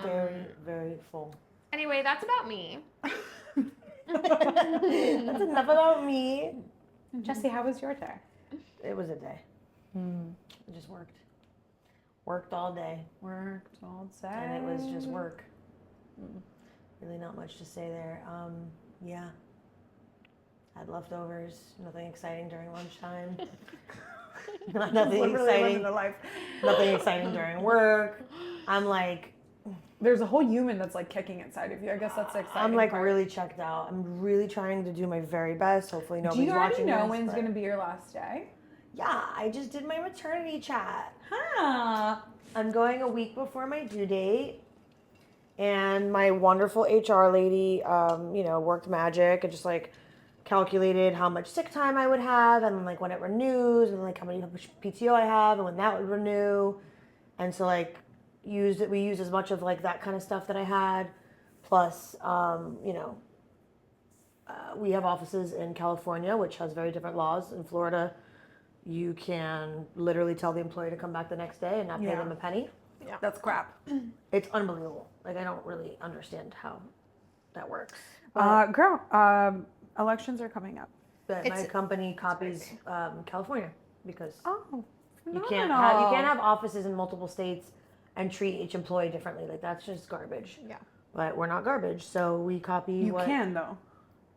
Very, very full. Anyway, that's about me. That's enough about me. Jesse, how was your day? It was a day. I just worked. Worked all day. Worked all day. And it was just work. Really not much to say there. Yeah. Had leftovers. Nothing exciting during lunchtime. Nothing Literally exciting. living the life. Nothing exciting during work. I'm like, There's a whole human that's like kicking inside of you. I guess that's the exciting I'm like part. really checked out. I'm really trying to do my very best. Hopefully Do nobody's you already watching know this, when's but- going to be your last day? Yeah, I just did my maternity chat. Huh. I'm going a week before my due date. And my wonderful HR lady, worked magic and just like calculated how much sick time I would have and like when it renews and like how much PTO I have and when that would renew. And so like we used as much of like that kind of stuff that I had. Plus, we have offices in California, which has very different laws. In Florida, you can literally tell the employee to come back the next day and not pay Yeah. them a penny. Yeah. That's crap. It's unbelievable. Like, I don't really understand how that works. Girl, elections are coming up. But my It's- company copies California because Oh, you can't have offices in multiple states and treat each employee differently. Like, that's just garbage. Yeah. But we're not garbage, so we copy You what... can, though.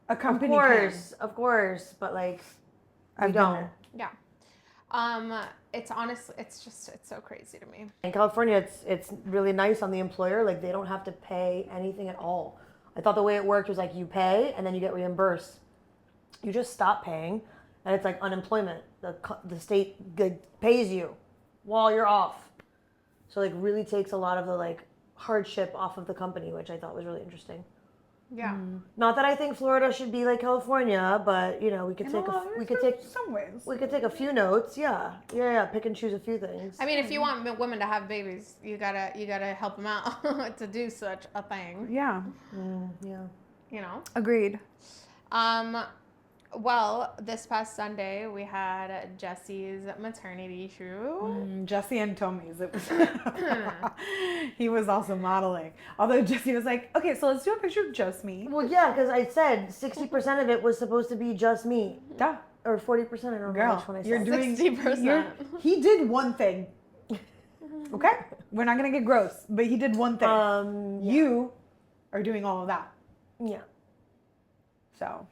A Of company of course, but like, we I've been don't. there. Yeah. It's honestly, it's so crazy to me. In California, it's really nice on the employer. Like, they don't have to pay anything at all. I thought the way it worked was like you pay and then you get reimbursed. You just stop paying, and it's like unemployment. The state pays you while you're off. So like really takes a lot of the like hardship off of the company, which I thought was really interesting. Yeah. Not that I think Florida should be like California, but we could take some ways. we could take a few notes. Yeah, pick and choose a few things. I mean, if you want women to have babies, you gotta help them out to do such a thing. Yeah, Yeah. agreed. Well, this past Sunday we had Jesse's maternity shoot. Jesse and Tommy's. It was he was also modeling. Although Jesse was like, okay, so let's do a picture of just me. Well, yeah, because I said 60% of it was supposed to be just me, Duh. or 40%. I don't know Girl, which one I said. you're doing 60%. He did one thing. Okay, we're not gonna get gross, but he did one thing. Yeah. You are doing all of that, Yeah. so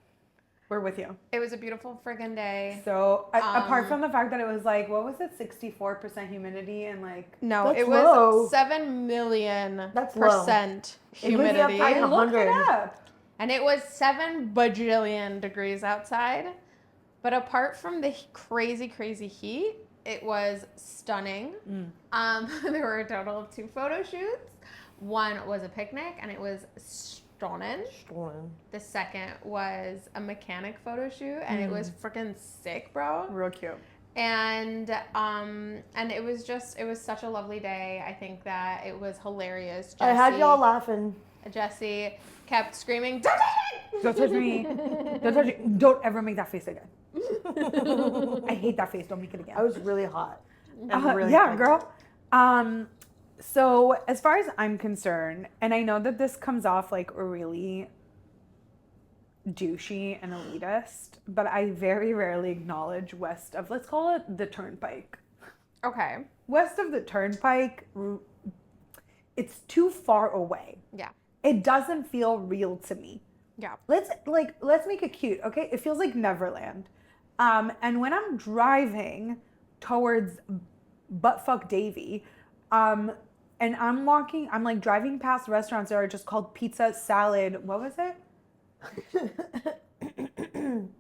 we're with you. It was a beautiful friggin' day. So apart from the fact that it was like, what was it, 64% humidity and like. No, That's it was low. 7 million That's low. percent It was up humidity. by I looked it 100. up. And it was 7 bajillion degrees outside. But apart from the crazy, crazy heat, it was stunning. There were a total of 2 photo shoots. One was a picnic, and it was stunning. The second was a mechanic photo shoot, and it was freaking sick, bro. Real cute. And it was such a lovely day. I think that it was hilarious. I had y'all laughing. Jesse kept screaming, "Don't touch it!" Don't touch me. Don't touch me. Don't ever make that face again. I hate that face. Don't make it again. I was really hot. And really yeah, like- girl. So as far as I'm concerned, and I know that this comes off like really douchey and elitist, but I very rarely acknowledge west of, let's call it the Turnpike. Okay. West of the Turnpike, it's too far away. Yeah. It doesn't feel real to me. Yeah. Let's make it cute, okay? It feels like Neverland. And when I'm driving towards Buttfuck Davy, and I'm like driving past restaurants that are just called Pizza Salad. What was it?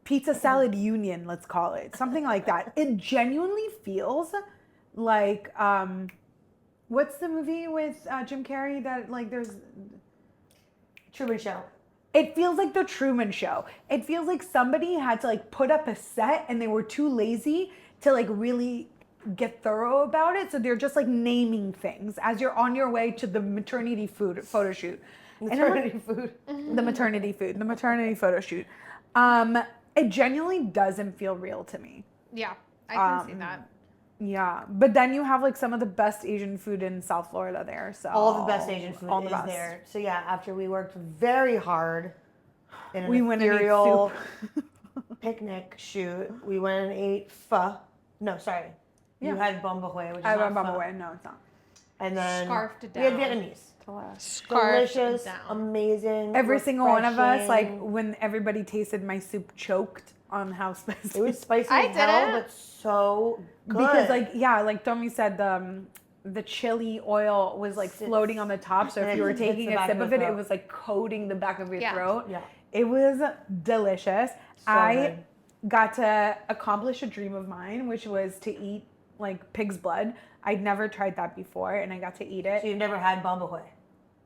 Pizza Salad Union, let's call it. Something like that. It genuinely feels like, what's the movie with Jim Carrey that like there's... Truman Show. It feels like the Truman Show. It feels like somebody had to like put up a set and they were too lazy to like really get thorough about it. So they're just like naming things as you're on your way to the maternity food photo shoot. Maternity food. The maternity photo shoot. It genuinely doesn't feel real to me. Yeah, I can see that. Yeah, but then you have like some of the best Asian food in South Florida there. So All the best Asian food all the is best. there. So yeah, after we worked very hard in an We went and ate ethereal picnic shoot, we went and ate pho. No, sorry. You had bom boy, which is I not went pho. Bamba way. No, it's not. And then Scarfed it we had down. Vietnamese. Scarfed Delicious, down. amazing. Every single one of us, like refreshing. when everybody tasted my soup, choked on how spicy. It was spicy I as hell, didn't. but so good. Because like Tommy said, the chili oil was like floating on the top. So and if it you were just hits taking the a back sip of of the it, it throat. was like coating the back of your throat. Yeah. It was delicious. So I good. got to accomplish a dream of mine, which was to eat like pig's blood. I'd never tried that before, and I got to eat it. So you've never had bom boy?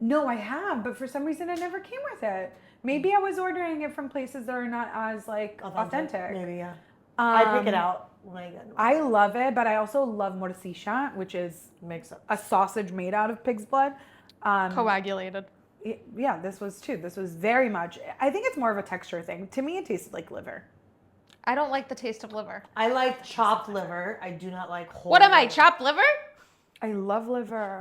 No, I have, but for some reason it never came with it. Maybe I was ordering it from places that are not as like authentic. Maybe, yeah. I pick it out when I get it. I love it, but I also love morcilla, which is Makes sense. a sausage made out of pig's blood. Coagulated. Yeah, this was too. This was very much. I think it's more of a texture thing. To me, it tasted like liver. I don't like the taste of liver. I like chopped liver. I do not like whole What am I, liver. chopped liver? I love liver.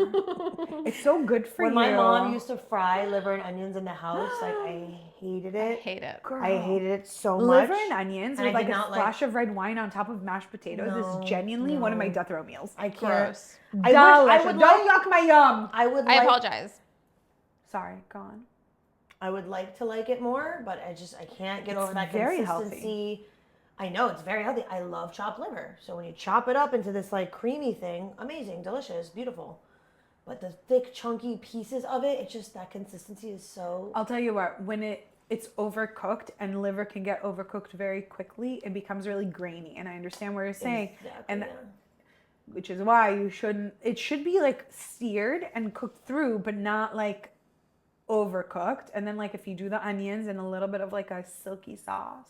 It's so good for When you. my mom used to fry liver and onions in the house, like I hated I it. hate it. I hated it so much. Liver and onions And with I like did a not splash of red wine on top of mashed potatoes No, is genuinely one of my no. death row meals. I can't. Gross. I would Don't like, yuck my yum. I would I like, apologize. Sorry, go on. I would like to like it more, but I can't get over that very consistency. I know it's very healthy. I love chopped liver. So when you chop it up into this like creamy thing, amazing, delicious, beautiful. But the thick, chunky pieces of it, it's just that consistency is so. I'll tell you what, when it's overcooked and liver can get overcooked very quickly, it becomes really grainy. And I understand what you're saying. Exactly, and yeah. which is why it should be like seared and cooked through, but not like overcooked. And then like if you do the onions and a little bit of like a silky sauce.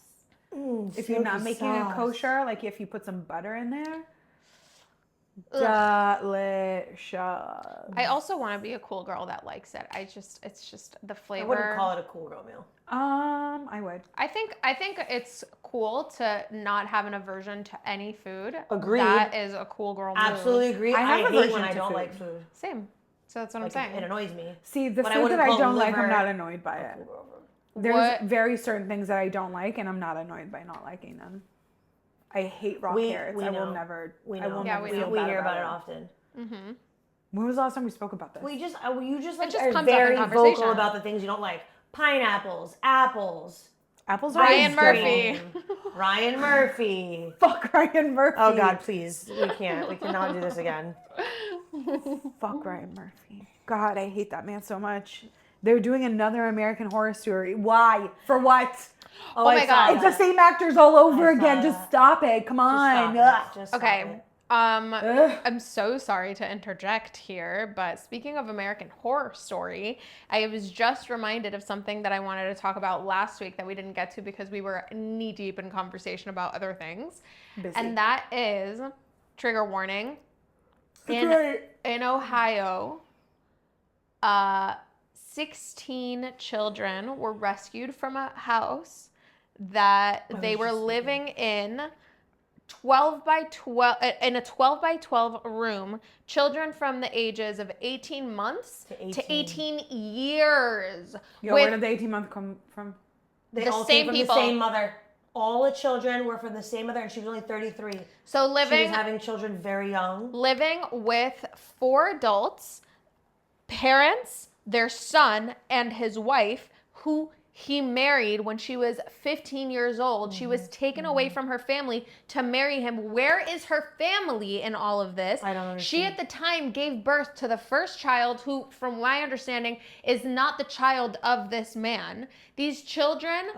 If you're not making it kosher, like if you put some butter in there. Delicious. I also want to be a cool girl that likes it. It's just the flavor. I wouldn't call it a cool girl meal. I would. I think it's cool to not have an aversion to any food. Agreed. That is a cool girl move. Absolutely agree. I have hate aversion when I to don't food. like food. Same. So that's what Like, I'm saying. it annoys me. See, the But I food wouldn't that I call don't like, I'm liver not annoyed by it. There's What- very certain things that I don't like, and I'm not annoyed by not liking them. I hate raw carrots. We I will know. never. We I will know. Yeah, never we feel know. We bad hear about it it. often. When was the last time we spoke about this? You just like just are comes up in very conversation. vocal about the things you don't like. Pineapples, apples. Apples are Ryan ice Murphy. cream. Ryan Murphy. Fuck Ryan Murphy. Oh God, please. We cannot do this again. Fuck Ryan Murphy. God, I hate that man so much. They're doing another American Horror Story. Why? For what? Oh my God. It's the same actors all over I saw again. that. Just stop it. Come on. Okay. It. I'm so sorry to interject here, but speaking of American Horror Story, I was just reminded of something that I wanted to talk about last week that we didn't get to because we were knee deep in conversation about other things. Busy. And that is, trigger warning, Right. in Ohio, 16 children were rescued from a house that they were living in 12 by 12 in a 12 by 12 room. Children from the ages of 18 months to 18 years. Yo, where did the 18-month come from? They The all same came from people. the same mother. All the children were from the same mother, and she was only 33. So She living was having children very young. with 4 adults, parents, their son, and his wife, who he married when she was 15 years old. She was taken away from her family to marry him. Where is her family in all of this? I don't understand. She at the time gave birth to the first child who, from my understanding, is not the child of this man. These children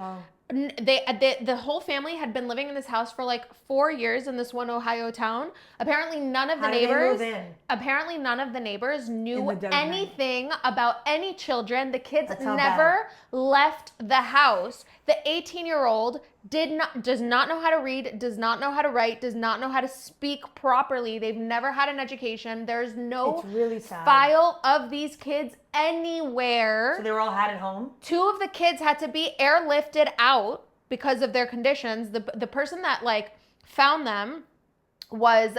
The whole family had been living in this house for like 4 years in this one Ohio town. Apparently none of the How did they neighbors move in? apparently none of the neighbors knew In the dead of night. anything about any children. The kids That's how never left the house. The 18-year-old does not know how to read, does not know how to write, does not know how to speak properly. They've never had an education. There's no It's really sad. file of these kids anywhere. So they were all had at home? 2 of the kids had to be airlifted out because of their conditions. The person that like found them was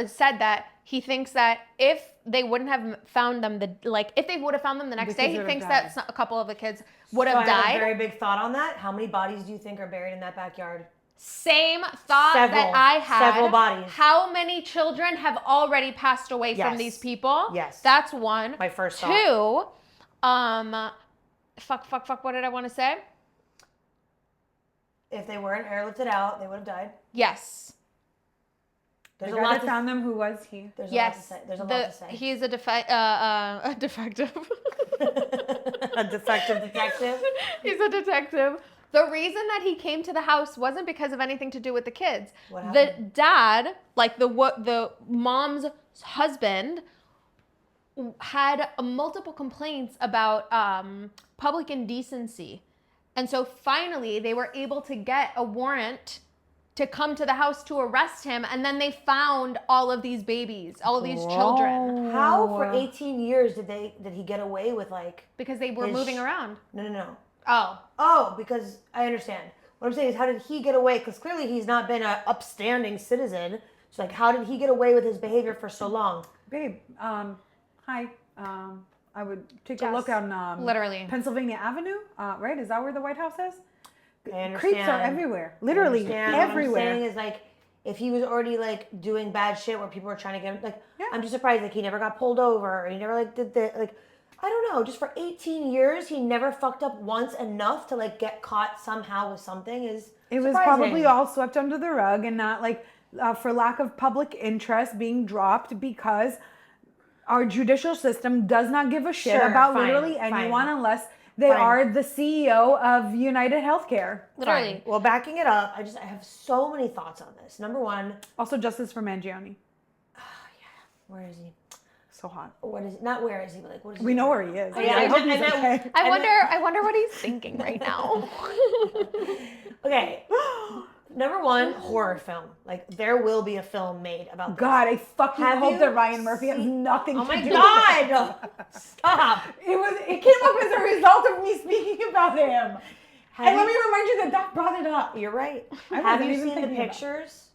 said that he thinks that if they wouldn't have found them if they would have found them the next The day, kids he would thinks have that a couple of the kids would So have I have a died. very big thought on that. How many bodies do you think are buried in that backyard? Same thought that I had. Several bodies. How many children have already passed away from Yes. these people? Yes. That's one. My first 2, thought. what did I want to say? If they weren't airlifted out, they would have died. Yes. There's The a guy lot that to found them, who was he? There's Yes. a lot to say. There's a lot to say. He's a defective. A defective detective. He's a detective. The reason that he came to the house wasn't because of anything to do with the kids. What The happened? dad, like the mom's husband, had multiple complaints about public indecency. And so finally they were able to get a warrant to come to the house to arrest him, and then they found all of these babies, all of these children, How for 18 years did he get away with like because they were His- moving around. no. Oh, Oh, because I understand. What I'm saying is, how did he get away? Because clearly he's not been an upstanding citizen. So, like, how did he get away with his behavior for so long? Babe, hi. I would take a Yes. look on Literally. Pennsylvania Avenue, right? Is that where the White House is? I understand. Creeps are everywhere. Literally What I'm everywhere. saying is, like, if he was already, like, doing bad shit where people were trying to get him, like, Yeah. I'm just surprised, like, he never got pulled over, or he never, like, did the, like, I don't know, just for 18 years, he never fucked up once enough to, like, get caught somehow with something is It was surprising. probably all swept under the rug and not like for lack of public interest being dropped because our judicial system does not give a shit Sure, about fine, literally fine. anyone unless they Fine. are the CEO of United Healthcare. literally. Fine. Well, backing it up, I have so many thoughts on this. Number one, Also, justice for Mangione. where is he? So hot. What is not where is he, but like what is he? We know where he is. Yeah, I hope he's I meant- okay. I wonder what he's thinking right now. Okay. Number one, horror film. Like there will be a film made about this. God, I fucking Have hope you that Ryan Murphy has seen- nothing Oh to my do with it. god! Stop. It came up as a result of me speaking about him. And let me remind you that Doc brought it up. You're right. I Have wasn't you even seen the thinking about it. pictures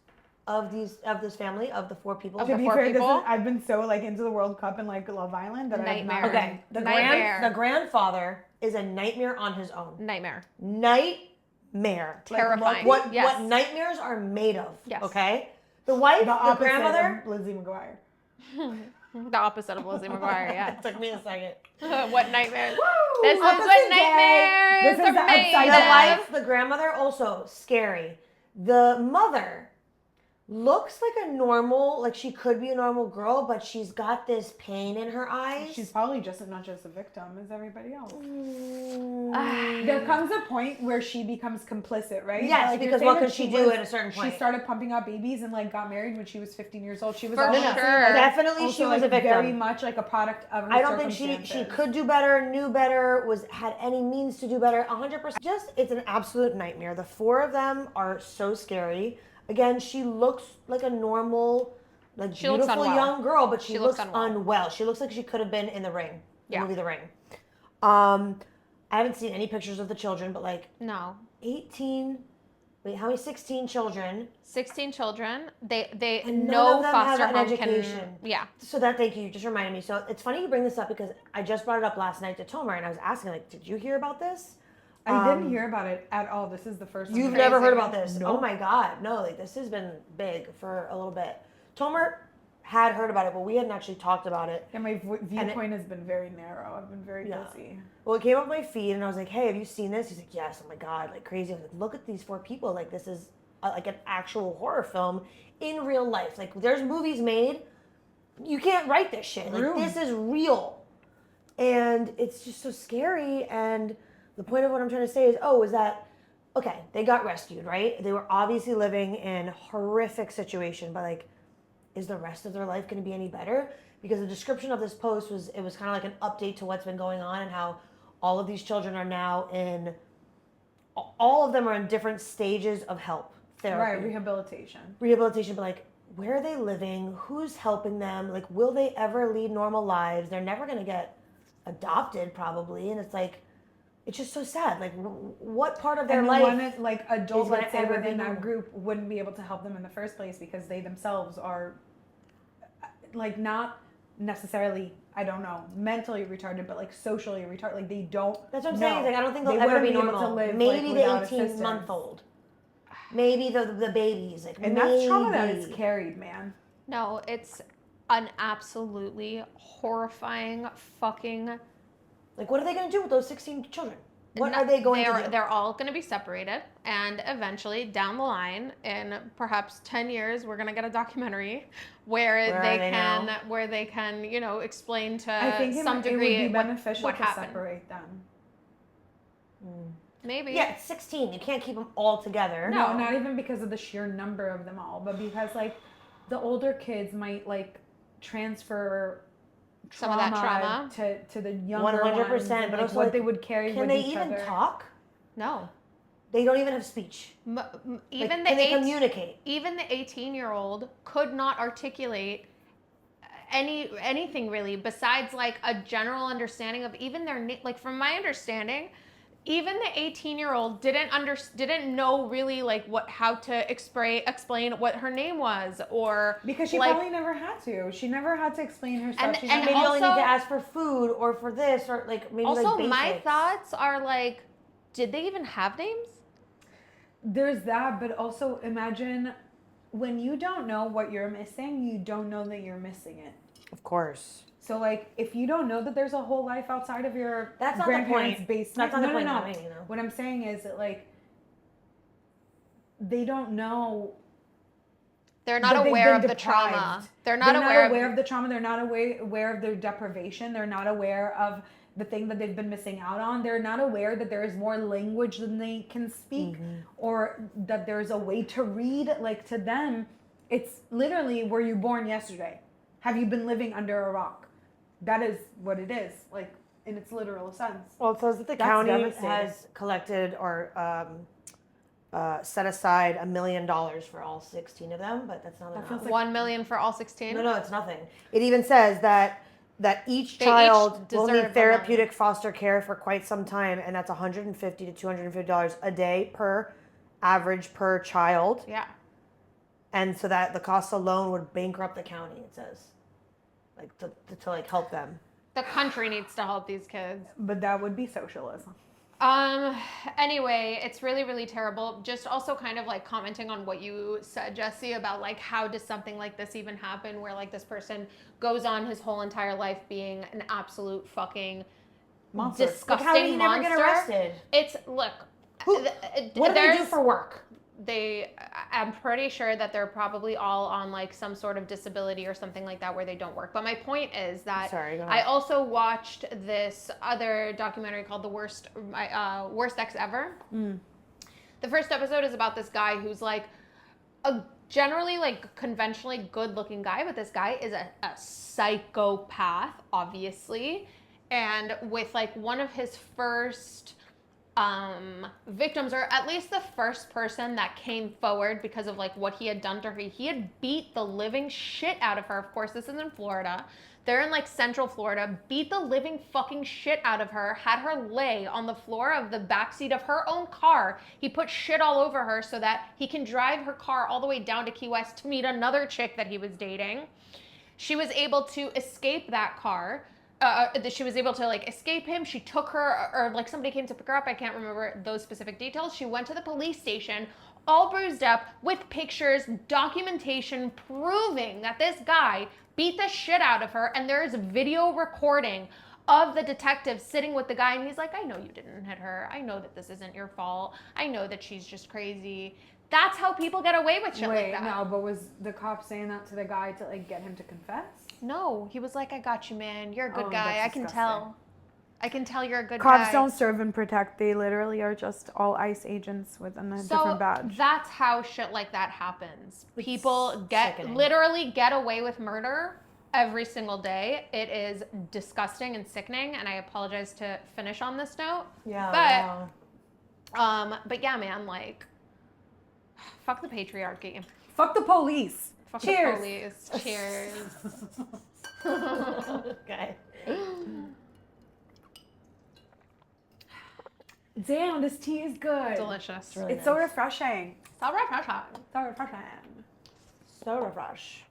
of this family of the 4 people? To be four fair, people? I've been so like into the World Cup and like Love Island that Nightmare. I've not. Okay. Nightmare. The grandfather is a nightmare on his own. Nightmare. Nightmare. Terrifying. What Yes. nightmares are made of. Yes. Okay? The wife, The the opposite grandmother. of Lizzie McGuire. The opposite of Lizzie McGuire, yeah. It took me a second. What nightmares? This is Opposite what day. nightmares This is are the made upside The down. of. wife, the grandmother, also scary. The mother looks like a normal, like she could be a normal girl, but she's got this pain in her eyes. She's probably not just a victim as everybody else. Mm. There comes a point where she becomes complicit, right? Yes, Like, you're because saying what that could she do at a certain point? She started pumping out babies and like got married when she was 15 years old. She was For also, sure. Definitely, also, she was like, a victim. very much like a product of her I don't think she circumstances. could do better, knew better, had any means to do better. 100%. Just, it's an absolute nightmare. The 4 of them are so scary. Again, she looks like a normal, like She looks beautiful unwell. young girl, but she She looks looks unwell. unwell. She looks like she could have been in The Ring, the Yeah. movie The Ring. I haven't seen any pictures of the children, but like No. 18, wait, how many? 16 children. 16 children. They And none no of them have foster an home education. can. Yeah. So that, thank you, you just reminded me. So it's funny you bring this up because I just brought it up last night to Tomer and I was asking, like, did you hear about this? I didn't hear about it at all. This is the first time. You've I- never heard Crazy. about this? Nope. Oh my god, no! Like this has been big for a little bit. Tomer had heard about it, but we hadn't actually talked about it. And my viewpoint has been very narrow. I've been very Yeah. busy. Well, it came up my feed, and I was like, "Hey, have you seen this?" He's like, "Yes." I'm like, "God, like crazy." I was like, "Look at these 4 people. Like this is like an actual horror film in real life. Like there's movies made. You can't write this shit. Like Room. this is real, and it's just so scary." And the point of what I'm trying to say is, is that okay, they got rescued, right? They were obviously living in horrific situation, but like, is the rest of their life going to be any better? Because the description of this post was, it was kind of like an update to what's been going on and how all of these children are now in, all of them are in different stages of help, therapy. Right, rehabilitation. Rehabilitation, but like, where are they living? Who's helping them? Like, will they ever lead normal lives? They're never going to get adopted probably. And it's like, it's just so sad. Like, what part of their And the life one is like adult, is gonna let's say, ever be within that normal? group wouldn't be able to help them in the first place because they themselves are like not necessarily, I don't know, mentally retarded, but like socially retarded. Like they don't. That's what I'm know. saying. Like, I don't think they'll They ever wouldn't be be able normal. to live, Maybe like, the without 18-month-old. Maybe the babies. Like, And that's trauma that maybe. is carried, man. No, it's an absolutely horrifying fucking. Like, what are they going to do with those 16 children? What are they going to do? They're all going to be separated, and eventually, down the line, in perhaps 10 years, we're going to get a documentary where they can, you know, explain to I think some it degree would be beneficial what to happened. separate them. Maybe. Yeah, it's 16. You can't keep them all together. No, not even because of the sheer number of them all, but because like the older kids might like transfer Some of that trauma to the younger 100%, ones, and, but like, also, what like, they would carry Can with they each even other. talk? No. They don't even have speech. Even Like, can they communicate? Even the 18-year-old could not articulate anything really besides like a general understanding of even their like from my understanding, even the 18-year-old didn't know really like how to explain what her name was, or Because she like, probably never had to. She never had to explain herself. And- She and never- Maybe you only also- need to ask for food or for this or like maybe also like my basics. thoughts are like, did they even have names? There's that, but also imagine when you don't know what you're missing, you don't know that you're missing it. Of course. So like, if you don't know that there's a whole life outside of your That's not the grandparents' point. basement, That's not the point no. I'm making, though. What I'm saying is that like, they don't know. They're not that they've aware been of the trauma. deprived. They're not aware of the trauma. They're not aware of their deprivation. They're not aware of the thing that they've been missing out on. They're not aware that there is more language than they can speak, or that there's a way to read. Like, to them, it's literally, were you born yesterday? Have you been living under a rock? That is what it is, like, in its literal sense. Well, it says that the That's county devastating. has collected or set aside $1 million for all 16 of them, but that's not enough. feels like- 1 million for all 16. No, it's nothing. It even says that each They child each will deserve need $1 therapeutic foster care for quite some time, and that's $150 to $250 a day per average per child. Yeah. And so that the cost alone would bankrupt the county, it says, like to like help them. The country needs to help these kids. But that would be socialism. Anyway, it's really, really terrible. Just also kind of like commenting on what you said, Jesse, about like, how does something like this even happen, where like this person goes on his whole entire life being an absolute fucking Monster. disgusting Like, how did he never monster. get arrested? It's, look, What do they do for work? I'm pretty sure that they're probably all on like some sort of disability or something like that where they don't work. But my point is that Sorry, go ahead. I also watched this other documentary called The Worst Ex Ever. The first episode is about this guy who's like a generally like conventionally good looking guy, but this guy is a psychopath, obviously. And with like one of his first victims, or at least the first person that came forward because of like what he had done to her, he had beat the living shit out of her. Of course, this is in Florida. They're in like central Florida, beat the living fucking shit out of her, had her lay on the floor of the backseat of her own car. He put shit all over her so that he can drive her car all the way down to Key West to meet another chick that he was dating. She was able to escape that car. She was able to like escape him. She took her, or like somebody came to pick her up. I can't remember those specific details. She went to the police station, all bruised up, with pictures, documentation proving that this guy beat the shit out of her. And there is a video recording of the detective sitting with the guy, and he's like, I know you didn't hit her. I know that this isn't your fault. I know that she's just crazy. That's how people get away with shit like that. No, but was the cop saying that to the guy to like get him to confess? No, he was like, I got you, man. You're a good Oh, guy. that's I can disgusting. tell. I can tell you're a good Cops guy. don't serve and protect. They literally are just all ICE agents within a different badge. That's how shit like that happens. People sickening. literally get away with murder every single day. It is disgusting and sickening, and I apologize to finish on this note. Yeah. But yeah, man, like, fuck the patriarchy. Fuck the police. Fuck Cheers. the police. Cheers. Okay. Damn, this tea is good. Delicious. really It's so nice. refreshing. So refreshing. So refreshing. So refresh.